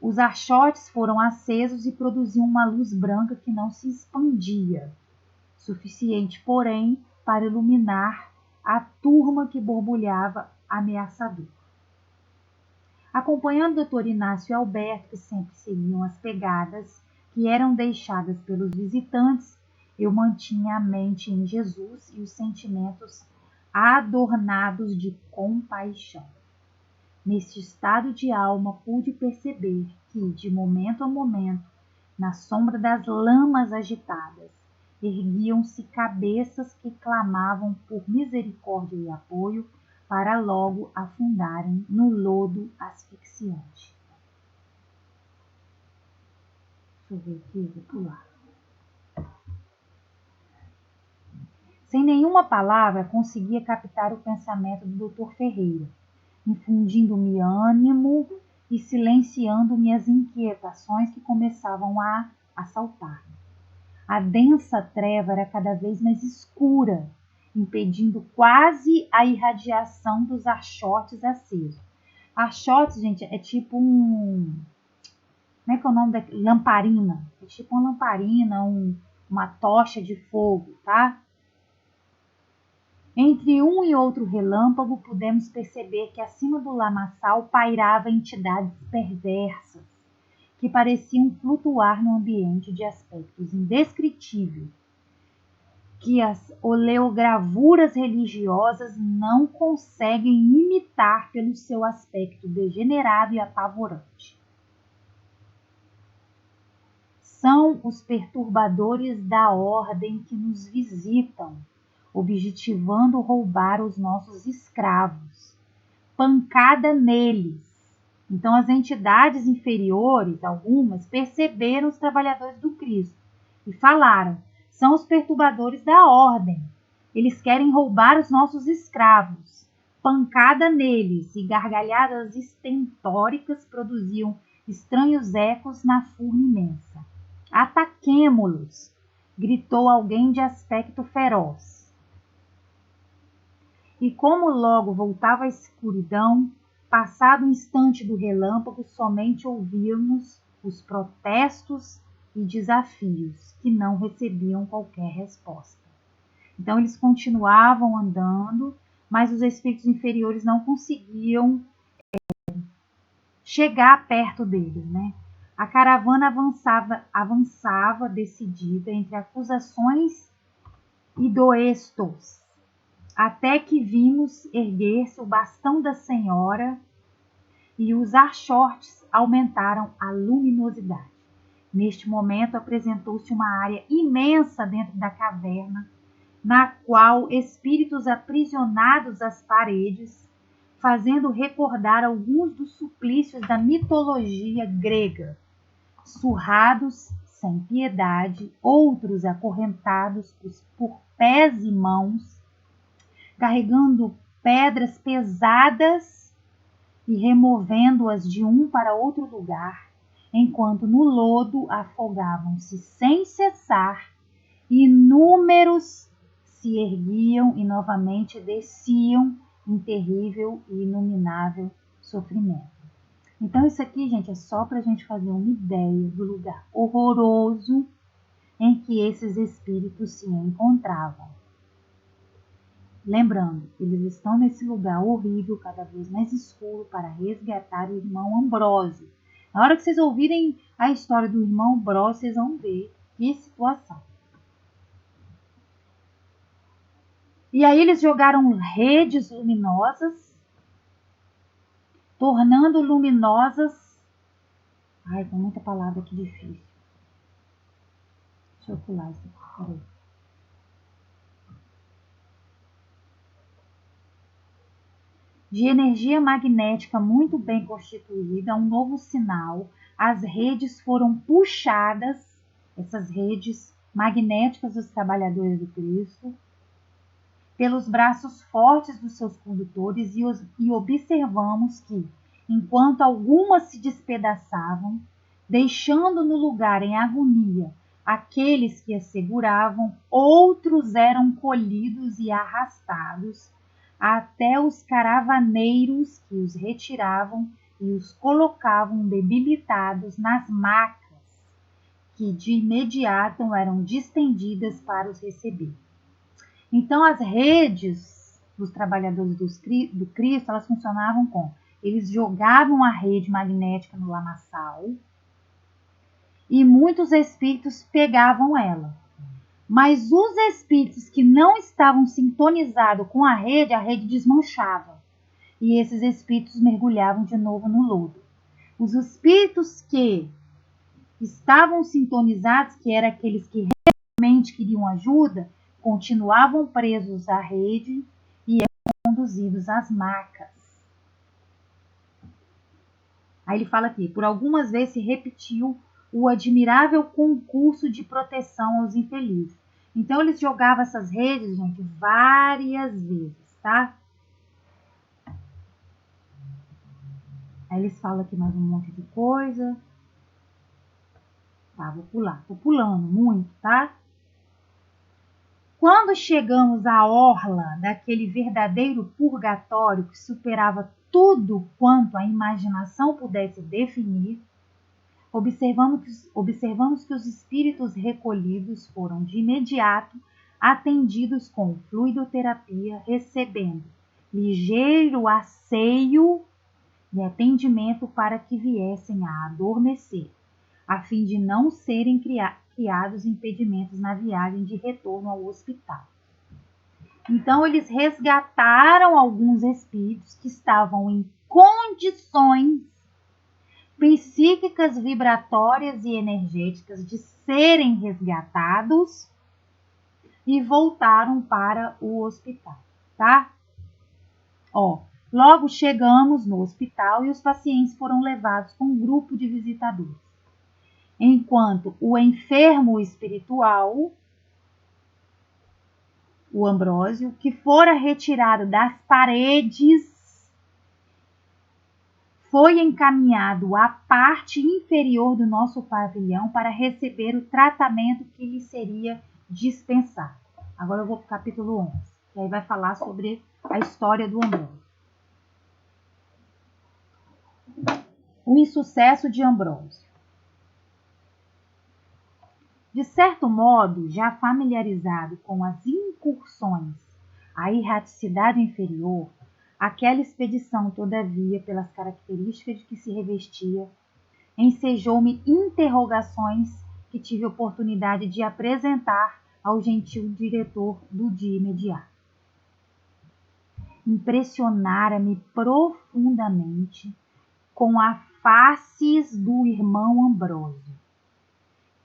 Os archotes foram acesos e produziam uma luz branca que não se expandia, suficiente, porém, para iluminar a turma que borbulhava ameaçador. Acompanhando o Dr. Inácio e Alberto, que sempre seguiam as pegadas que eram deixadas pelos visitantes, eu mantinha a mente em Jesus e os sentimentos adornados de compaixão. Neste estado de alma, pude perceber que, de momento a momento, na sombra das lamas agitadas, erguiam-se cabeças que clamavam por misericórdia e apoio para logo afundarem no lodo asfixiante. Deixa eu ver aqui, vou pular. Sem nenhuma palavra, conseguia captar o pensamento do Dr. Ferreira, infundindo-me ânimo e silenciando-me as inquietações que começavam a assaltar-me. A densa treva era cada vez mais escura, impedindo quase a irradiação dos archotes acesos. Archotes, gente, é tipo como é que é o nome da lamparina? É tipo uma lamparina, uma tocha de fogo, tá? Entre um e outro relâmpago, pudemos perceber que acima do lamaçal pairava entidades perversas, que pareciam flutuar no ambiente de aspectos indescritíveis, que as oleogravuras religiosas não conseguem imitar pelo seu aspecto degenerado e apavorante. São os perturbadores da ordem que nos visitam, objetivando roubar os nossos escravos. Pancada neles. Então, as entidades inferiores, algumas, perceberam os trabalhadores do Cristo e falaram: são os perturbadores da ordem. Eles querem roubar os nossos escravos. Pancada neles, e gargalhadas estentóricas produziam estranhos ecos na furna imensa. Ataquemo-los, gritou alguém de aspecto feroz. E como logo voltava a escuridão, passado o instante do relâmpago, somente ouvíamos os protestos e desafios, que não recebiam qualquer resposta. Então eles continuavam andando, mas os espíritos inferiores não conseguiam chegar perto deles, né? A caravana avançava decidida entre acusações e doestos, até que vimos erguer-se o bastão da senhora e os archotes aumentaram a luminosidade. Neste momento apresentou-se uma área imensa dentro da caverna, na qual espíritos aprisionados às paredes, fazendo recordar alguns dos suplícios da mitologia grega, surrados sem piedade, outros acorrentados por pés e mãos, carregando pedras pesadas e removendo-as de um para outro lugar, enquanto no lodo afogavam-se sem cessar, inúmeros se erguiam e novamente desciam em terrível e inominável sofrimento. Então isso aqui, gente, é só para a gente fazer uma ideia do lugar horroroso em que esses espíritos se encontravam. Lembrando, eles estão nesse lugar horrível, cada vez mais escuro, para resgatar o irmão Ambrósio. Na hora que vocês ouvirem a história do irmão Ambrósio, vocês vão ver que situação. E aí eles jogaram redes luminosas, tornando luminosas... Ai, tem muita palavra aqui difícil. Deixa eu pular isso aqui, peraí. De energia magnética muito bem constituída, um novo sinal, as redes foram puxadas, essas redes magnéticas dos trabalhadores do Cristo, pelos braços fortes dos seus condutores e observamos que, enquanto algumas se despedaçavam, deixando no lugar em agonia aqueles que as seguravam, outros eram colhidos e arrastados até os caravaneiros que os retiravam e os colocavam debilitados nas macas, que de imediato eram distendidas para os receber. Então, as redes dos trabalhadores do Cristo, elas funcionavam como? Eles jogavam a rede magnética no lamaçal e muitos espíritos pegavam ela. Mas os espíritos que não estavam sintonizados com a rede desmanchava. E esses espíritos mergulhavam de novo no lodo. Os espíritos que estavam sintonizados, que eram aqueles que realmente queriam ajuda, continuavam presos à rede e eram conduzidos às macas. Aí ele fala aqui, por algumas vezes se repetiu o admirável concurso de proteção aos infelizes. Então eles jogavam essas redes, gente, várias vezes, tá? Aí eles falam aqui mais um monte de coisa. Tá, vou pular. Tô pulando muito, tá? Quando chegamos à orla daquele verdadeiro purgatório que superava tudo quanto a imaginação pudesse definir, observamos que os espíritos recolhidos foram de imediato atendidos com fluidoterapia, recebendo ligeiro asseio e atendimento para que viessem a adormecer, a fim de não serem criados impedimentos na viagem de retorno ao hospital. Então, eles resgataram alguns espíritos que estavam em condições psíquicas, vibratórias e energéticas de serem resgatados e voltaram para o hospital, tá? Logo chegamos no hospital e os pacientes foram levados com um grupo de visitadores, enquanto o enfermo espiritual, o Ambrósio, que fora retirado das paredes, foi encaminhado à parte inferior do nosso pavilhão para receber o tratamento que lhe seria dispensado. Agora eu vou para o capítulo 11, que aí vai falar sobre a história do Ambrósio. O insucesso de Ambrósio. De certo modo, já familiarizado com as incursões à erraticidade inferior, aquela expedição, todavia, pelas características de que se revestia, ensejou-me interrogações que tive oportunidade de apresentar ao gentil diretor do dia imediato. Impressionara-me profundamente com a faces do irmão Ambrósio,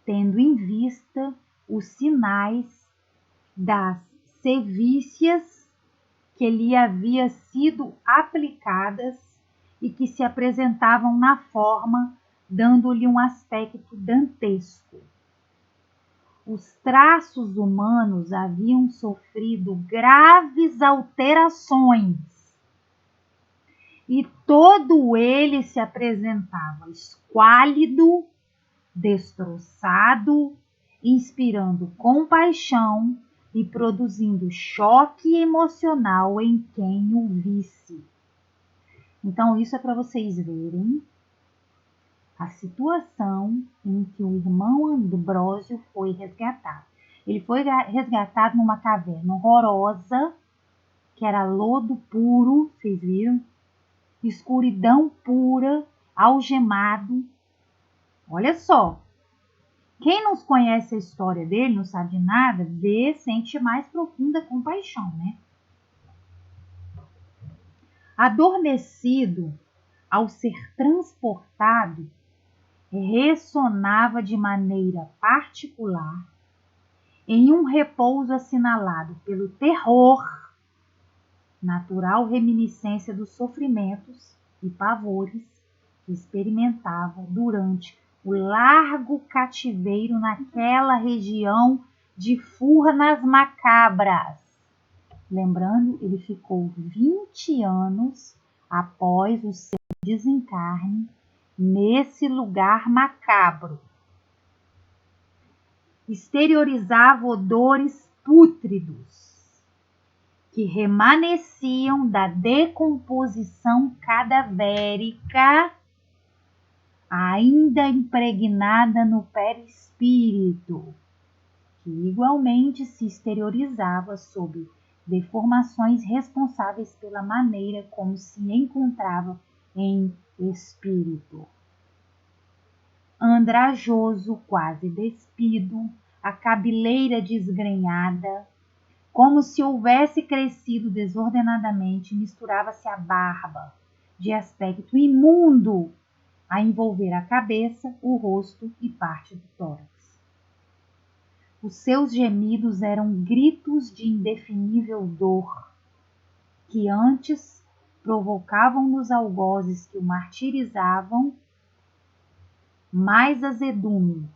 tendo em vista os sinais das sevícias que lhe haviam sido aplicadas e que se apresentavam na forma, dando-lhe um aspecto dantesco. Os traços humanos haviam sofrido graves alterações e todo ele se apresentava esquálido, destroçado, inspirando compaixão e produzindo choque emocional em quem o visse. Então, isso é para vocês verem a situação em que o irmão Ambrósio foi resgatado. Ele foi resgatado numa caverna horrorosa, que era lodo puro, vocês viram? Escuridão pura, algemado. Olha só, quem não conhece a história dele, não sabe de nada, vê, sente mais profunda compaixão, né? Adormecido, ao ser transportado, ressonava de maneira particular em um repouso assinalado pelo terror, natural reminiscência dos sofrimentos e pavores que experimentava durante o largo cativeiro naquela região de Furnas Macabras. Lembrando, ele ficou 20 anos após o seu desencarne nesse lugar macabro. Exteriorizava odores pútridos que remanesciam da decomposição cadavérica ainda impregnada no perispírito, que igualmente se exteriorizava sob deformações responsáveis pela maneira como se encontrava em espírito. Andrajoso, quase despido, a cabeleira desgrenhada, como se houvesse crescido desordenadamente, misturava-se a barba, de aspecto imundo, a envolver a cabeça, o rosto e parte do tórax. Os seus gemidos eram gritos de indefinível dor, que antes provocavam nos algozes que o martirizavam mais azedume,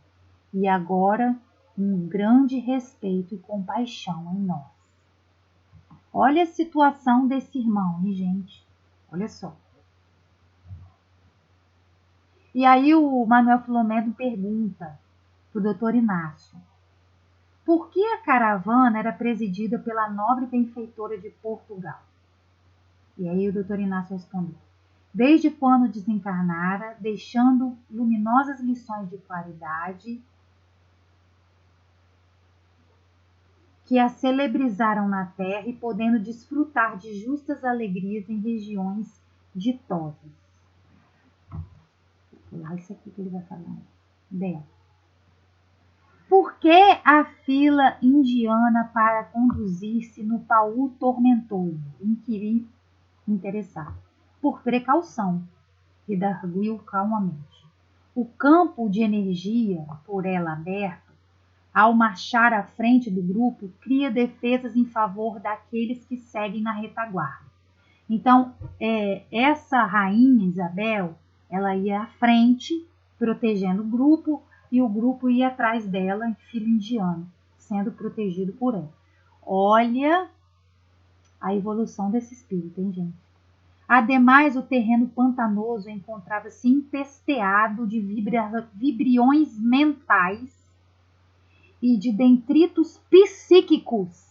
e agora um grande respeito e compaixão em nós. Olha a situação desse irmão, hein, gente? Olha só. E aí o Manuel Filomeno pergunta para o doutor Inácio: por que a caravana era presidida pela nobre benfeitora de Portugal? E aí o doutor Inácio respondeu: desde quando desencarnara, deixando luminosas lições de claridade que a celebrizaram na terra e podendo desfrutar de justas alegrias em regiões ditosas. Lá isso aqui que ele vai falar. Bem, por que a fila indiana para conduzir-se no paú tormentoso? Inquiri interessado. Por precaução, redarguiu calmamente. O campo de energia por ela aberto, ao marchar à frente do grupo, cria defesas em favor daqueles que seguem na retaguarda. Então, essa rainha Isabel, ela ia à frente, protegendo o grupo, e o grupo ia atrás dela, em fila indiana, sendo protegido por ela. Olha a evolução desse espírito, hein, gente? Ademais, o terreno pantanoso encontrava-se empesteado de vibriões mentais e de detritos psíquicos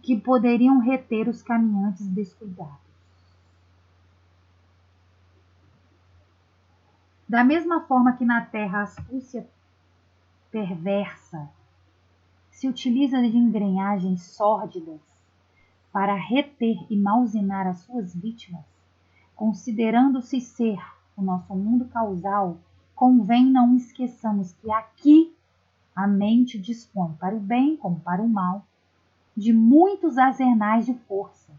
que poderiam reter os caminhantes descuidados. Da mesma forma que na Terra a astúcia perversa se utiliza de engrenagens sórdidas para reter e malzinar as suas vítimas, considerando-se ser o nosso mundo causal, convém não esqueçamos que aqui a mente dispõe, para o bem como para o mal, de muitos arsenais de força,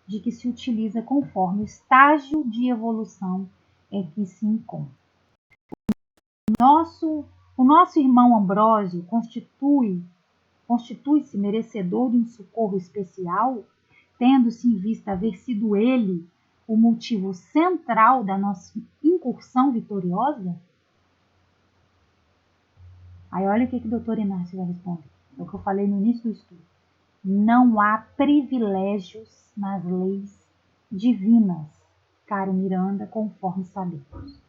de que se utiliza conforme o estágio de evolução em que se encontra. O nosso irmão Ambrósio constitui-se merecedor de um socorro especial, tendo-se em vista haver sido ele o motivo central da nossa incursão vitoriosa? Aí olha o que o doutor Inácio vai responder. É o que eu falei no início do estudo. Não há privilégios nas leis divinas. caro Miranda, conforme sabemos.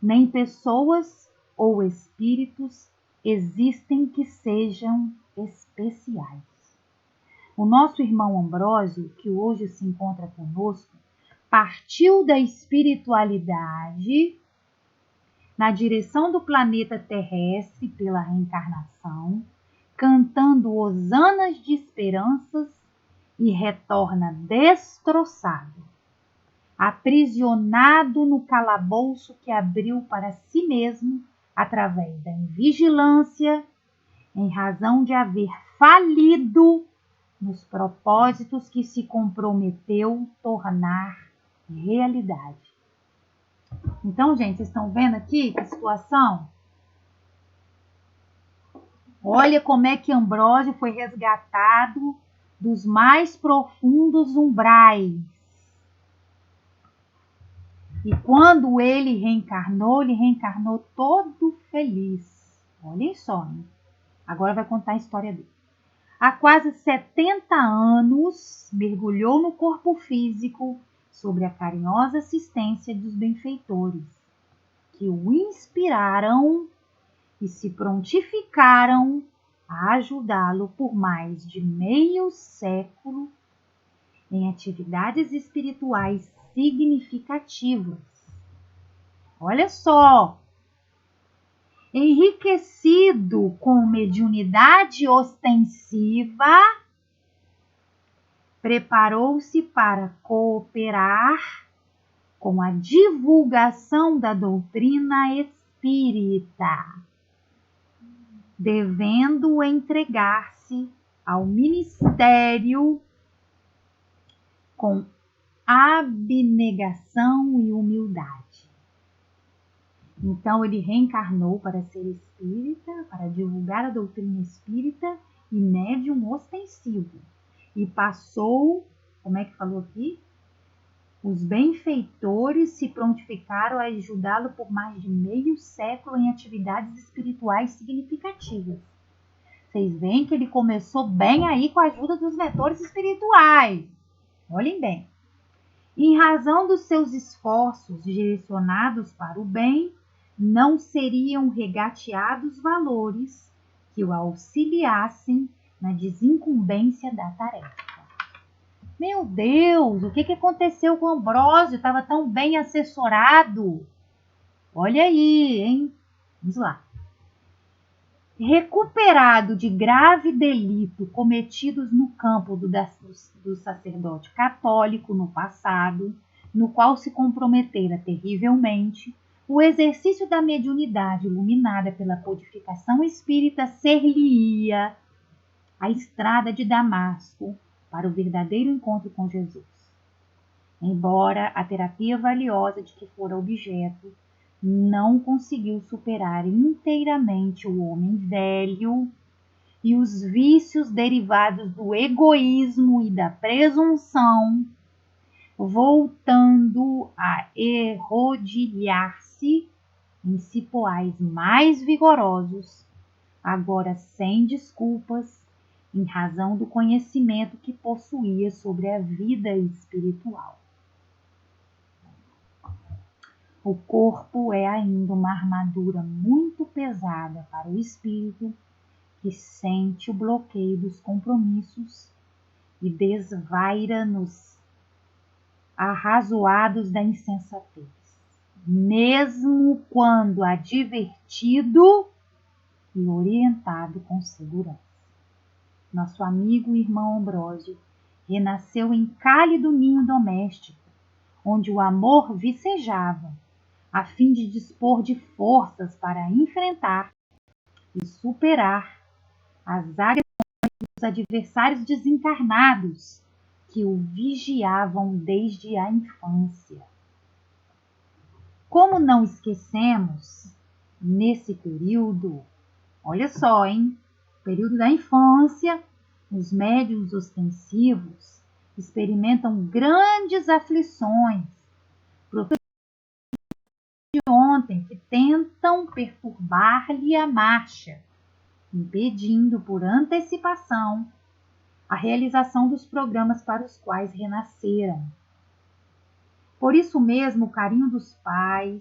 Nem pessoas ou espíritos existem que sejam especiais. O nosso irmão Ambrósio, que hoje se encontra conosco, partiu da espiritualidade na direção do planeta terrestre pela reencarnação, cantando hosanas de esperanças, e retorna destroçado, aprisionado no calabouço que abriu para si mesmo através da invigilância, em razão de haver falido nos propósitos que se comprometeu tornar realidade. Então, gente, vocês estão vendo aqui que situação? Olha como é que Ambrósio foi resgatado dos mais profundos umbrais. E quando ele reencarnou todo feliz. Olhem só, hein? Agora vai contar a história dele. Há quase 70 anos, mergulhou no corpo físico sob a carinhosa assistência dos benfeitores, que o inspiraram e se prontificaram a ajudá-lo por mais de meio século em atividades espirituais significativas. Olha só! Enriquecido com mediunidade ostensiva, preparou-se para cooperar com a divulgação da doutrina espírita, devendo entregar-se ao ministério com abnegação e humildade. Então ele reencarnou para ser espírita, para divulgar a doutrina espírita e médium ostensivo. E passou, como é que falou aqui? Os benfeitores se prontificaram a ajudá-lo por mais de meio século em atividades espirituais significativas. Vocês veem que ele começou bem aí com a ajuda dos mentores espirituais. Olhem bem. Em razão dos seus esforços direcionados para o bem, não seriam regateados valores que o auxiliassem na desincumbência da tarefa. Meu Deus, o que aconteceu com Ambrósio? Estava tão bem assessorado. Olha aí, hein? Vamos lá. Recuperado de grave delito cometidos no campo do sacerdote católico no passado, no qual se comprometera terrivelmente, o exercício da mediunidade iluminada pela codificação espírita ser-lhe-ia a estrada de Damasco para o verdadeiro encontro com Jesus. Embora a terapia valiosa de que fora objeto não conseguiu superar inteiramente o homem velho e os vícios derivados do egoísmo e da presunção, voltando a enrodilhar-se em cipoais mais vigorosos, agora sem desculpas, em razão do conhecimento que possuía sobre a vida espiritual. O corpo é ainda uma armadura muito pesada para o espírito, que sente o bloqueio dos compromissos e desvaira nos arrazoados da insensatez, mesmo quando advertido e orientado com segurança. Nosso amigo e irmão Ambrósio renasceu em cálido ninho doméstico, onde o amor vicejava, a fim de dispor de forças para enfrentar e superar as agressões dos adversários desencarnados que o vigiavam desde a infância. Como não esquecemos, nesse período, olha só, hein? Período da infância, os médiuns ostensivos experimentam grandes aflições, de ontem, que tentam perturbar-lhe a marcha, impedindo por antecipação a realização dos programas para os quais renasceram. Por isso mesmo, o carinho dos pais,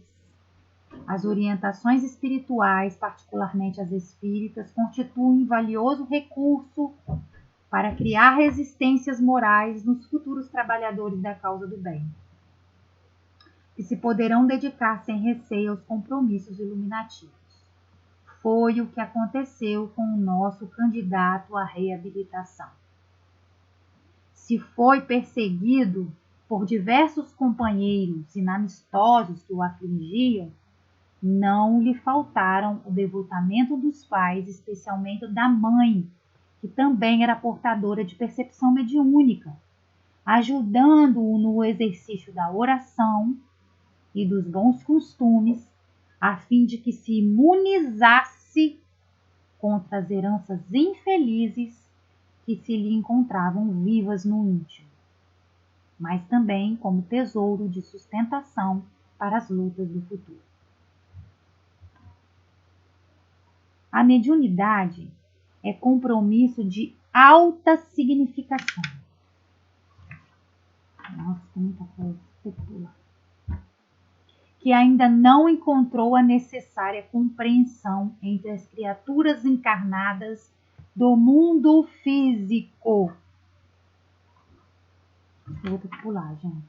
as orientações espirituais, particularmente as espíritas, constituem valioso recurso para criar resistências morais nos futuros trabalhadores da causa do bem, que se poderão dedicar sem receio aos compromissos iluminativos. Foi o que aconteceu com o nosso candidato à reabilitação. Se foi perseguido por diversos companheiros inamistosos que o afligiam, não lhe faltaram o devotamento dos pais, especialmente da mãe, que também era portadora de percepção mediúnica, ajudando-o no exercício da oração e dos bons costumes, a fim de que se imunizasse contra as heranças infelizes que se lhe encontravam vivas no íntimo, mas também como tesouro de sustentação para as lutas do futuro. A mediunidade é compromisso de alta significação. Nossa, tem muita coisa. Que ainda não encontrou a necessária compreensão entre as criaturas encarnadas do mundo físico. Eu vou ter que pular, gente.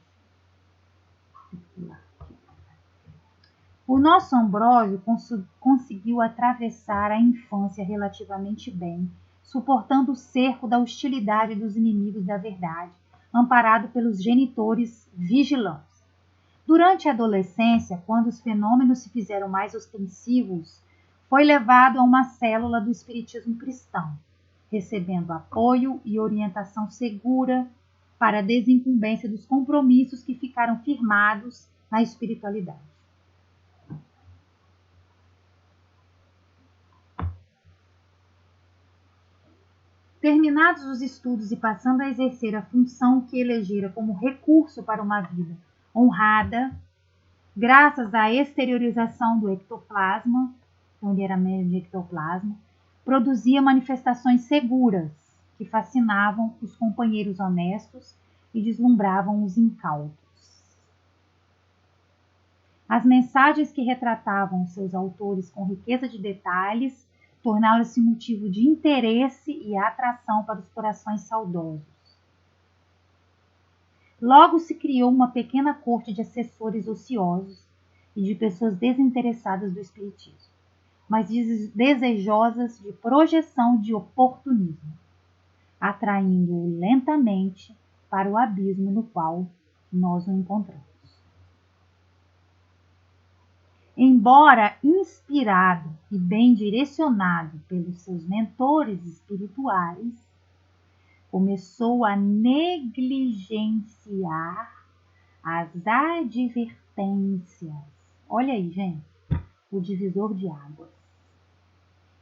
O nosso Ambrósio conseguiu atravessar a infância relativamente bem, suportando o cerco da hostilidade dos inimigos da verdade, amparado pelos genitores vigilantes. Durante a adolescência, quando os fenômenos se fizeram mais ostensivos, foi levado a uma célula do espiritismo cristão, recebendo apoio e orientação segura para a desincumbência dos compromissos que ficaram firmados na espiritualidade. Terminados os estudos e passando a exercer a função que elegera como recurso para uma vida honrada, graças à exteriorização do ectoplasma, onde era meio de ectoplasma, produzia manifestações seguras que fascinavam os companheiros honestos e deslumbravam os incautos. As mensagens que retratavam seus autores com riqueza de detalhes tornaram-se motivo de interesse e atração para os corações saudosos. Logo se criou uma pequena corte de assessores ociosos e de pessoas desinteressadas do espiritismo, mas desejosas de projeção de oportunismo, atraindo-o lentamente para o abismo no qual nós o encontramos. Embora inspirado e bem direcionado pelos seus mentores espirituais, começou a negligenciar as advertências. Olha aí, gente, o divisor de águas.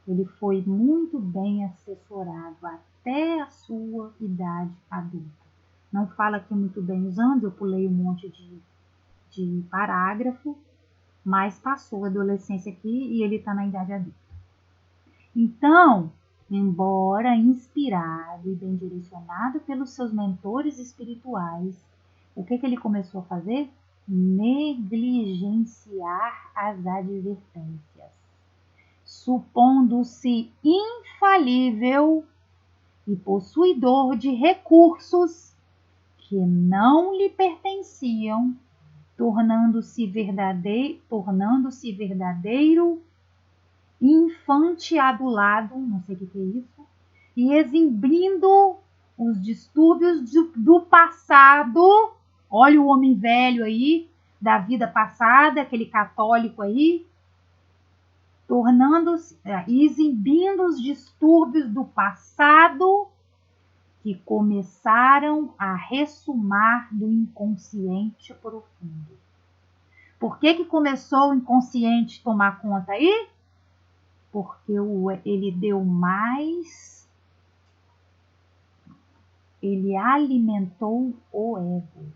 Ele foi muito bem assessorado até a sua idade adulta. Não fala aqui muito bem os anos, eu pulei um monte de parágrafo, mas passou a adolescência aqui e ele está na idade adulta. Então, embora inspirado e bem direcionado pelos seus mentores espirituais, o que ele começou a fazer? Negligenciar as advertências, supondo-se infalível e possuidor de recursos que não lhe pertenciam, tornando-se verdadeiro infante adulado, não sei o que é isso, e exibindo os distúrbios do passado. Olha o homem velho aí, da vida passada, aquele católico aí, exibindo os distúrbios do passado que começaram a ressumar do inconsciente profundo. Por que começou o inconsciente tomar conta aí? Porque ele deu mais, ele alimentou o ego.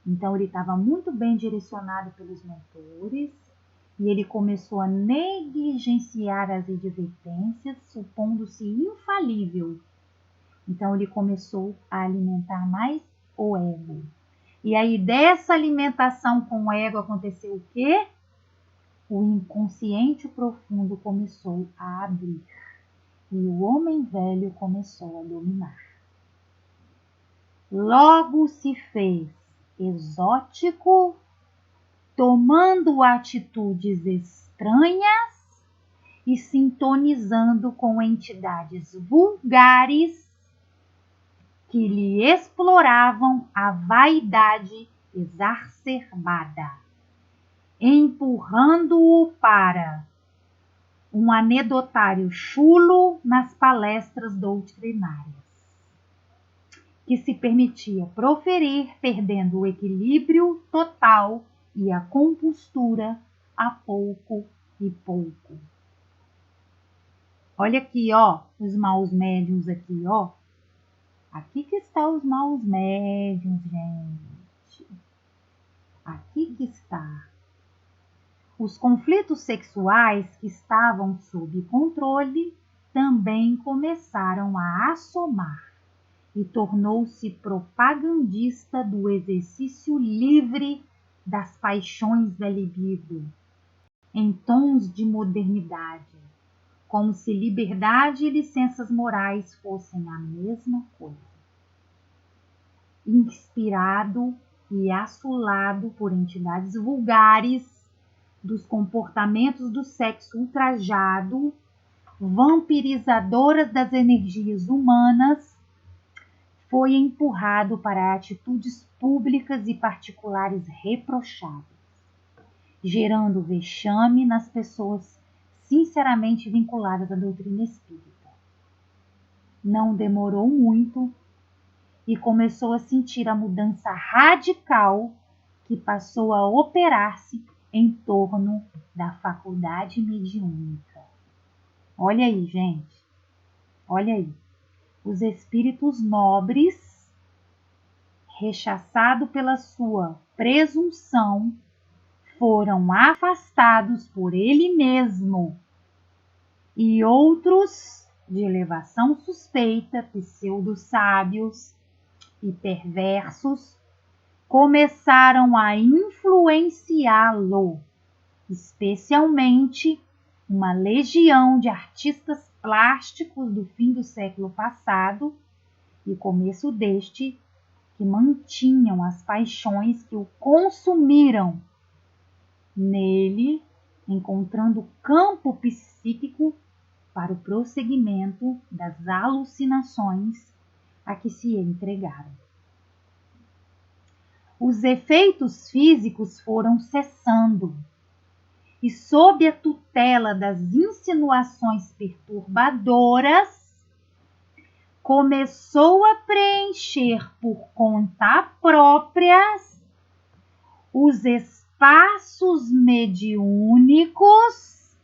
Então ele estava muito bem direcionado pelos mentores e ele começou a negligenciar as advertências, supondo-se infalível. Então ele começou a alimentar mais o ego. E aí dessa alimentação com o ego aconteceu o quê? O inconsciente profundo começou a abrir e o homem velho começou a dominar. Logo se fez exótico, tomando atitudes estranhas e sintonizando com entidades vulgares que lhe exploravam a vaidade exacerbada, empurrando-o para um anedotário chulo nas palestras doutrinárias, que se permitia proferir perdendo o equilíbrio total e a compostura a pouco e pouco. Olha aqui, ó, os maus médiuns aqui, ó. Aqui que está os maus médiuns, gente. Aqui que está. Os conflitos sexuais que estavam sob controle também começaram a assomar e tornou-se propagandista do exercício livre das paixões da libido, em tons de modernidade, como se liberdade e licenças morais fossem a mesma coisa. Inspirado e assolado por entidades vulgares dos comportamentos do sexo ultrajado, vampirizadoras das energias humanas, foi empurrado para atitudes públicas e particulares reprocháveis, gerando vexame nas pessoas sinceramente vinculadas à doutrina espírita. Não demorou muito e começou a sentir a mudança radical que passou a operar-se em torno da faculdade mediúnica. Olha aí, gente. Olha aí. Os espíritos nobres, rechaçados pela sua presunção, foram afastados por ele mesmo, e outros de elevação suspeita, pseudo-sábios e perversos, começaram a influenciá-lo, especialmente uma legião de artistas plásticos do fim do século passado e começo deste, que mantinham as paixões que o consumiram nele, encontrando campo psíquico para o prosseguimento das alucinações a que se entregaram. Os efeitos físicos foram cessando, e sob a tutela das insinuações perturbadoras, começou a preencher por conta própria os espaços mediúnicos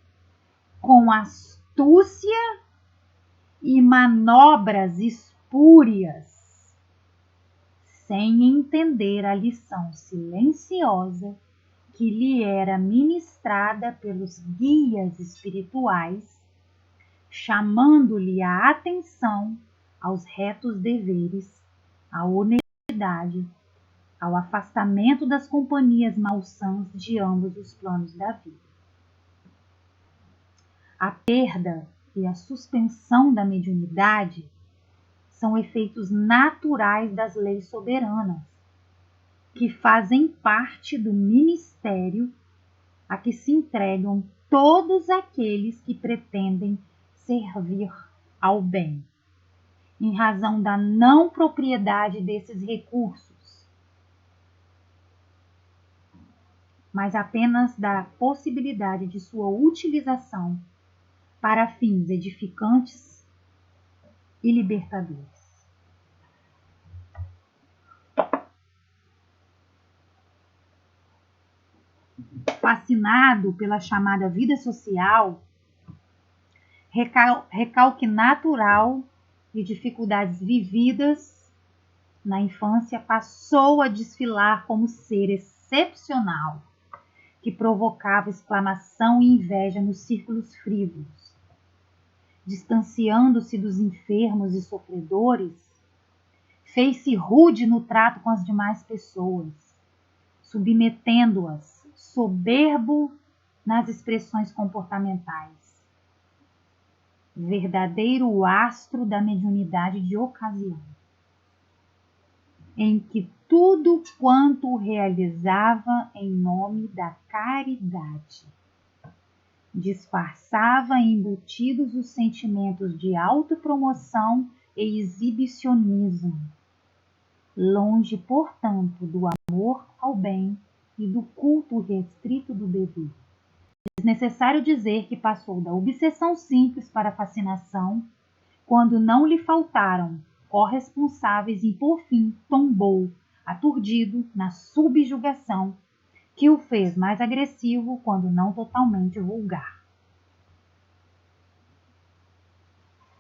com astúcia e manobras espúrias, sem entender a lição silenciosa que lhe era ministrada pelos guias espirituais, chamando-lhe a atenção aos retos deveres, à honestidade, ao afastamento das companhias malsãs de ambos os planos da vida. A perda e a suspensão da mediunidade são efeitos naturais das leis soberanas, que fazem parte do ministério a que se entregam todos aqueles que pretendem servir ao bem, em razão da não propriedade desses recursos, mas apenas da possibilidade de sua utilização para fins edificantes e libertadores. Fascinado pela chamada vida social, recalque natural de dificuldades vividas na infância, passou a desfilar como ser excepcional, que provocava exclamação e inveja nos círculos frívolos. Distanciando-se dos enfermos e sofredores, Fez-se rude no trato com as demais pessoas, submetendo-as, soberbo nas expressões comportamentais. Verdadeiro astro da mediunidade de ocasião, em que tudo quanto realizava em nome da caridade disfarçava embutidos os sentimentos de autopromoção e exibicionismo, longe, portanto, do amor ao bem e do culto restrito do dever. É necessário dizer que passou da obsessão simples para a fascinação, quando não lhe faltaram corresponsáveis e, por fim, tombou, aturdido, na subjugação, que o fez mais agressivo, quando não totalmente vulgar.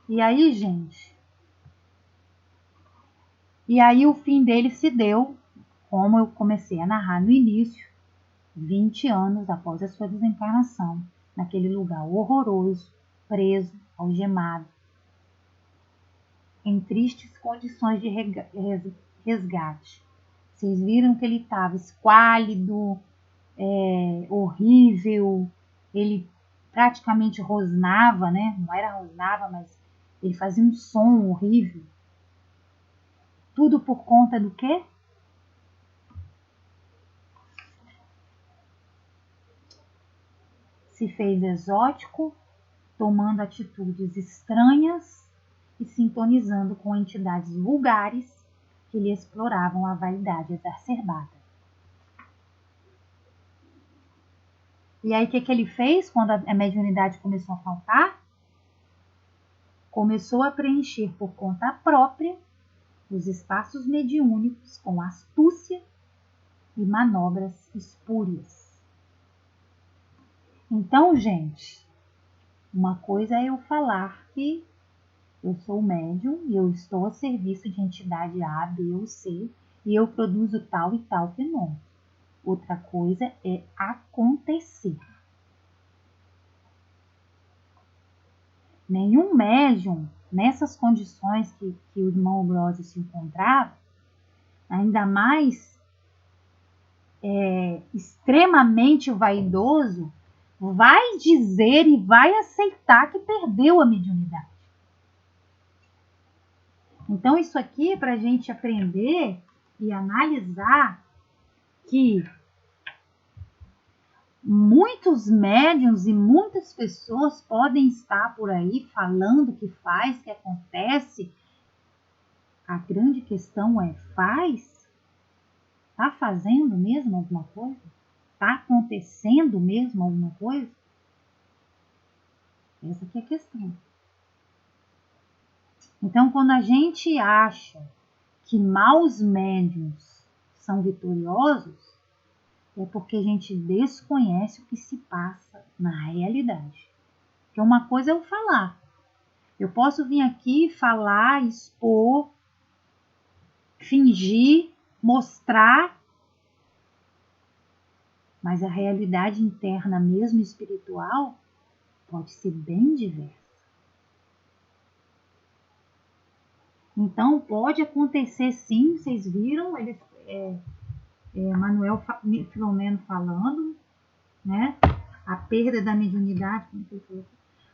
E aí, gente? E aí o fim dele se deu, como eu comecei a narrar no início, 20 anos após a sua desencarnação, naquele lugar horroroso, preso, algemado, em tristes condições de resgate. Vocês viram que ele estava esquálido, horrível, ele praticamente rosnava, né? Não era rosnava, mas ele fazia um som horrível. Tudo por conta do quê? Se fez exótico, tomando atitudes estranhas e sintonizando com entidades vulgares que lhe exploravam a vaidade exacerbada. E aí o que ele fez quando a mediunidade começou a faltar? Começou a preencher por conta própria os espaços mediúnicos com astúcia e manobras espúrias. Então, gente, uma coisa é eu falar que eu sou médium e eu estou a serviço de entidade A, B ou C e eu produzo tal e tal fenômeno. Outra coisa é acontecer. Nenhum médium, nessas condições que o irmão Ambrósio se encontrava, ainda mais extremamente vaidoso, vai dizer e vai aceitar que perdeu a mediunidade. Então isso aqui é para a gente aprender e analisar que muitos médiuns e muitas pessoas podem estar por aí falando que faz, que acontece. A grande questão é, faz? Está fazendo mesmo alguma coisa? Está acontecendo mesmo alguma coisa? Essa aqui é a questão. Então, quando a gente acha que maus médiuns são vitoriosos, é porque a gente desconhece o que se passa na realidade. Porque uma coisa é eu falar. Eu posso vir aqui falar, expor, fingir, mostrar, mas a realidade interna mesmo espiritual pode ser bem diversa. Então pode acontecer sim, vocês viram, Manuel Filomeno falando, né? A perda da mediunidade,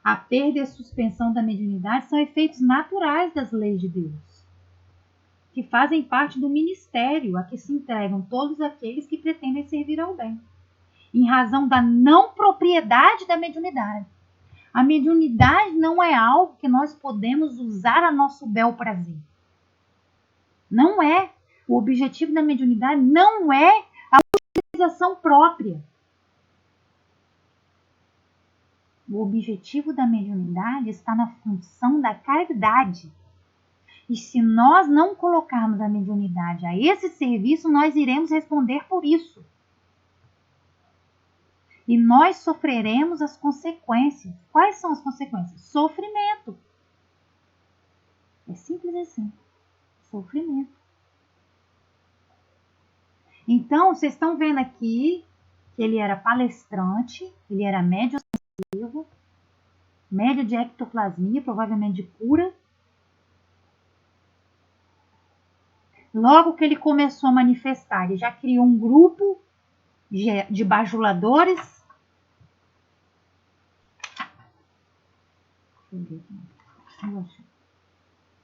a perda e a suspensão da mediunidade são efeitos naturais das leis de Deus, que fazem parte do ministério a que se entregam todos aqueles que pretendem servir ao bem, em razão da não propriedade da mediunidade. A mediunidade não é algo que nós podemos usar a nosso bel prazer. Não é. O objetivo da mediunidade não é a utilização própria. O objetivo da mediunidade está na função da caridade. E se nós não colocarmos a mediunidade a esse serviço, nós iremos responder por isso. E nós sofreremos as consequências. Quais são as consequências? Sofrimento. É simples assim. Sofrimento. Então, vocês estão vendo aqui que ele era palestrante, ele era médium sensitivo, médium de ectoplasmia, provavelmente de cura. Logo que ele começou a manifestar, ele já criou um grupo de bajuladores.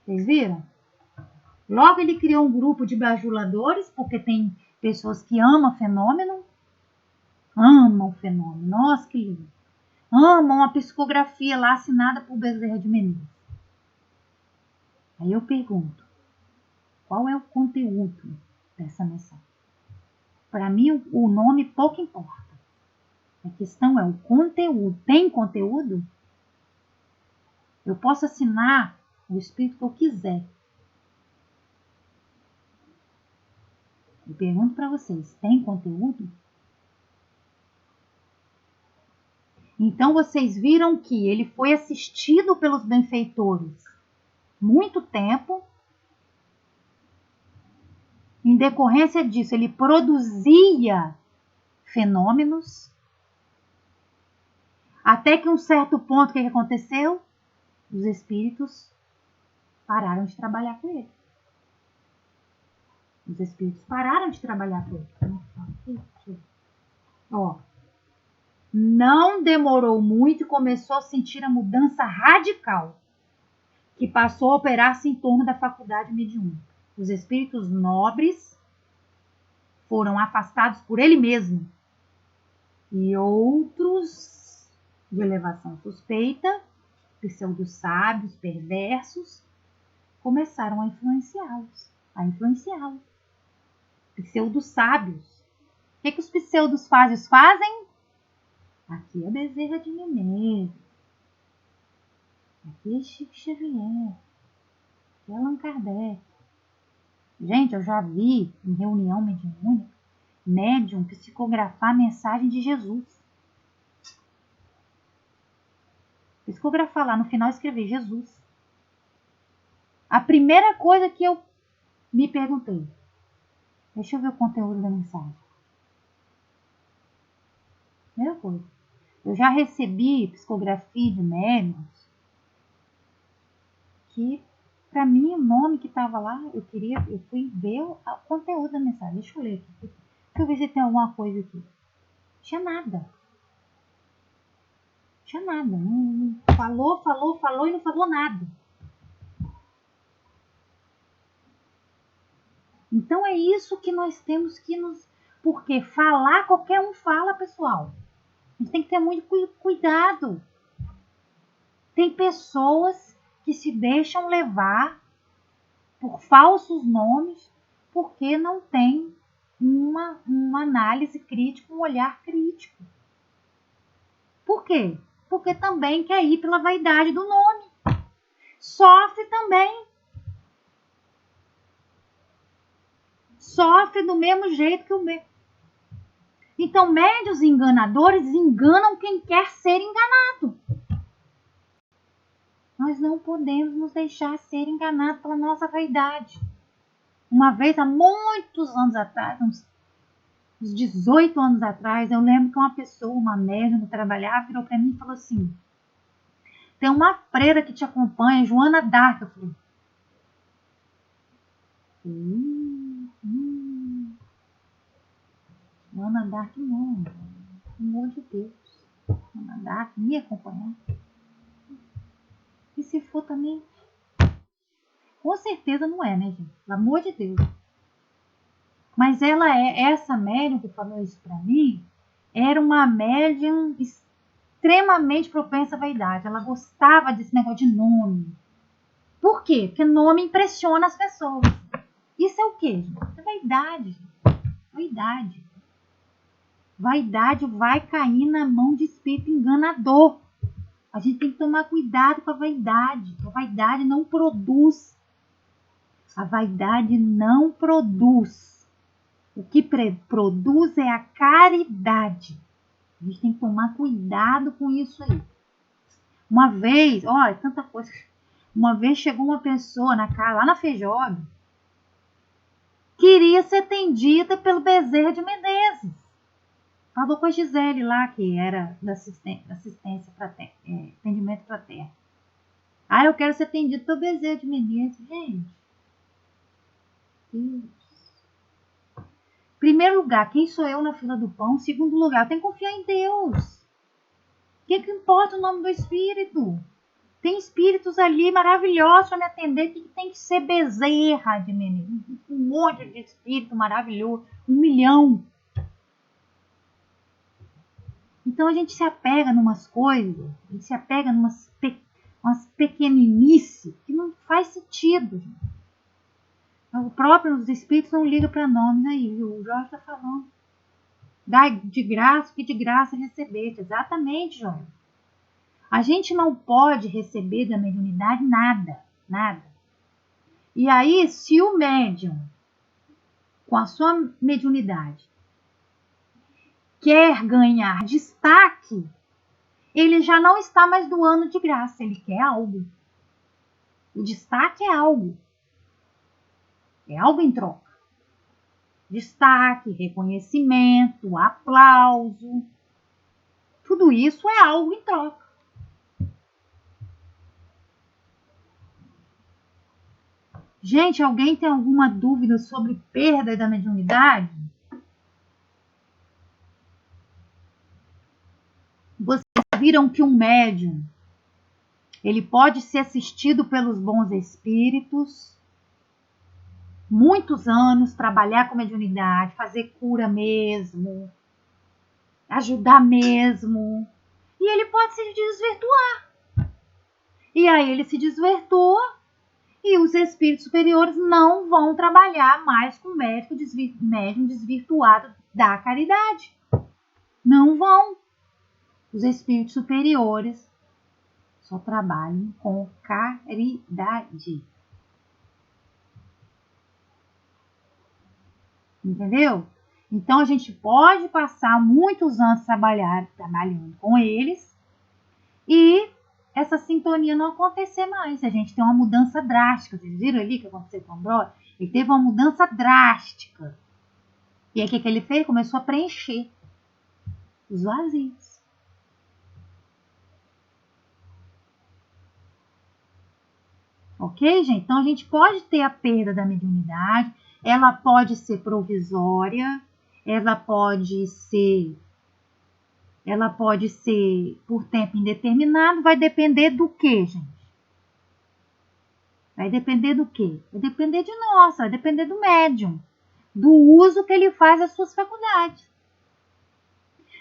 Vocês viram? Logo ele criou um grupo de bajuladores, porque tem pessoas que amam fenômeno. Amam o fenômeno. Nossa, que lindo. Amam a psicografia lá assinada por Bezerra de Menezes. Aí eu pergunto, qual é o conteúdo dessa mensagem? Para mim, o nome pouco importa. A questão é o conteúdo. Tem conteúdo? Eu posso assinar o espírito que eu quiser. Eu pergunto para vocês, tem conteúdo? Então vocês viram que ele foi assistido pelos benfeitores muito tempo. Em decorrência disso, ele produzia fenômenos. Até que um certo ponto, o que aconteceu? Os espíritos pararam de trabalhar com ele. Os espíritos pararam de trabalhar com ele. Ó, não demorou muito e começou a sentir a mudança radical que passou a operar-se em torno da faculdade mediúnica. Os espíritos nobres foram afastados por ele mesmo e outros de elevação suspeita, pseudo-sábios, perversos, começaram a influenciá-los. Pseudo-sábios. O que os pseudo-sábios fazem? Aqui é Bezerra de Menezes. Aqui é Chico Xavier. Aqui é Allan Kardec. Gente, eu já vi em reunião mediúnica médium psicografar a mensagem de Jesus. Psicografar lá, no final escrever Jesus. A primeira coisa que eu me perguntei, deixa eu ver o conteúdo da mensagem. Primeira coisa. Eu já recebi psicografia de médiums que, para mim, o nome que estava lá, eu fui ver o conteúdo da mensagem. Deixa eu ler aqui. Deixa eu ver se tem alguma coisa aqui. Tinha nada. Não falou e não falou nada. Então é isso que nós temos que nos... Porque falar, qualquer um fala, pessoal. A gente tem que ter muito cuidado. Tem pessoas que se deixam levar por falsos nomes porque não tem uma análise crítica, um olhar crítico. Por quê? Porque também quer ir pela vaidade do nome. Sofre também. Sofre do mesmo jeito que o meu. Então, médios enganadores enganam quem quer ser enganado. Nós não podemos nos deixar ser enganados pela nossa vaidade. Uma vez, há muitos anos atrás, uns 18 anos atrás, eu lembro que uma pessoa, uma médium que trabalhava, virou para mim e falou assim, tem uma freira que te acompanha, Joana d'Arc. Eu falei, Joana d'Arc não, pelo amor de Deus. Joana d'Arc me acompanhar. E se for também, com certeza não é, né, gente? Pelo amor de Deus. Mas essa médium que falou isso pra mim, era uma médium extremamente propensa à vaidade. Ela gostava desse negócio de nome. Por quê? Porque nome impressiona as pessoas. Isso é o quê, gente? É vaidade. Vaidade. Vaidade vai cair na mão de espírito enganador. A gente tem que tomar cuidado com a vaidade. A vaidade não produz. A vaidade não produz. O que produz é a caridade. A gente tem que tomar cuidado com isso aí. Uma vez, olha, tanta coisa. Uma vez chegou uma pessoa lá na Fejob, queria ser atendida pelo Bezerra de Menezes. Falou com a Gisele lá, que era da assistência para atendimento para terra. Eu quero ser atendido pelo Bezerra de Menezes. Gente, Deus. Primeiro lugar, quem sou eu na fila do pão? Segundo lugar, eu tenho que confiar em Deus. O que importa o nome do Espírito? Tem espíritos ali maravilhosos para me atender. O que tem que ser Bezerra de Menezes? Um monte de espírito maravilhoso. 1 milhão. Então a gente se apega em umas coisas. A gente se apega em umas pequeninices que não faz sentido. O próprio os espíritos não ligam para nomes aí. O Jorge está falando. Dá de graça, que de graça recebeste. Exatamente, Jorge. A gente não pode receber da mediunidade nada, nada. E aí, se o médium, com a sua mediunidade, quer ganhar destaque, ele já não está mais doando de graça, ele quer algo. O destaque é algo em troca. Destaque, reconhecimento, aplauso, tudo isso é algo em troca. Gente, alguém tem alguma dúvida sobre perda da mediunidade? Vocês viram que um médium, ele pode ser assistido pelos bons espíritos, muitos anos, trabalhar com mediunidade, fazer cura mesmo, ajudar mesmo, e ele pode se desvirtuar. E aí ele se desvirtua e os espíritos superiores não vão trabalhar mais com o médium desvirtuado da caridade. Não vão. Os espíritos superiores só trabalham com caridade. Entendeu? Então a gente pode passar muitos anos trabalhando com eles e essa sintonia não acontecer mais. A gente tem uma mudança drástica. Vocês viram ali o que aconteceu com o Ambrósio? Ele teve uma mudança drástica. E aí o que ele fez? Começou a preencher os vazios. Ok, gente? Então a gente pode ter a perda da mediunidade. Ela pode ser provisória. Ela pode ser por tempo indeterminado. Vai depender do quê, gente? Vai depender do quê? Vai depender de nós, vai depender do médium, do uso que ele faz das suas faculdades.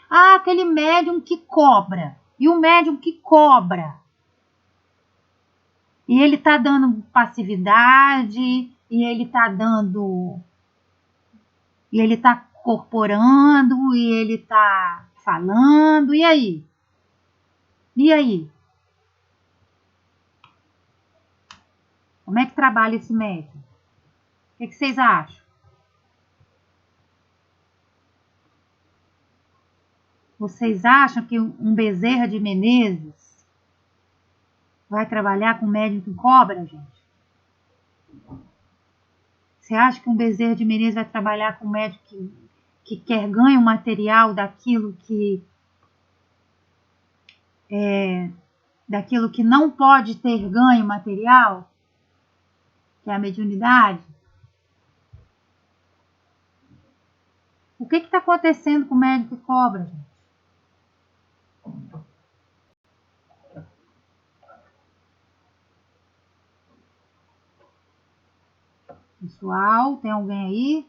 Ah, aquele médium que cobra. E o médium que cobra? E ele está dando passividade, e ele está dando... E ele está corporando, e ele está falando, e aí? E aí? Como é que trabalha esse médium? O que vocês acham? Vocês acham que um Bezerra de Menezes vai trabalhar com médium que cobra, gente? Você acha que um Bezerra de Menezes vai trabalhar com médium que quer ganhar o material daquilo que não pode ter ganho material? Que é a mediunidade? O que está acontecendo com o médium que cobra, gente? Pessoal, tem alguém aí?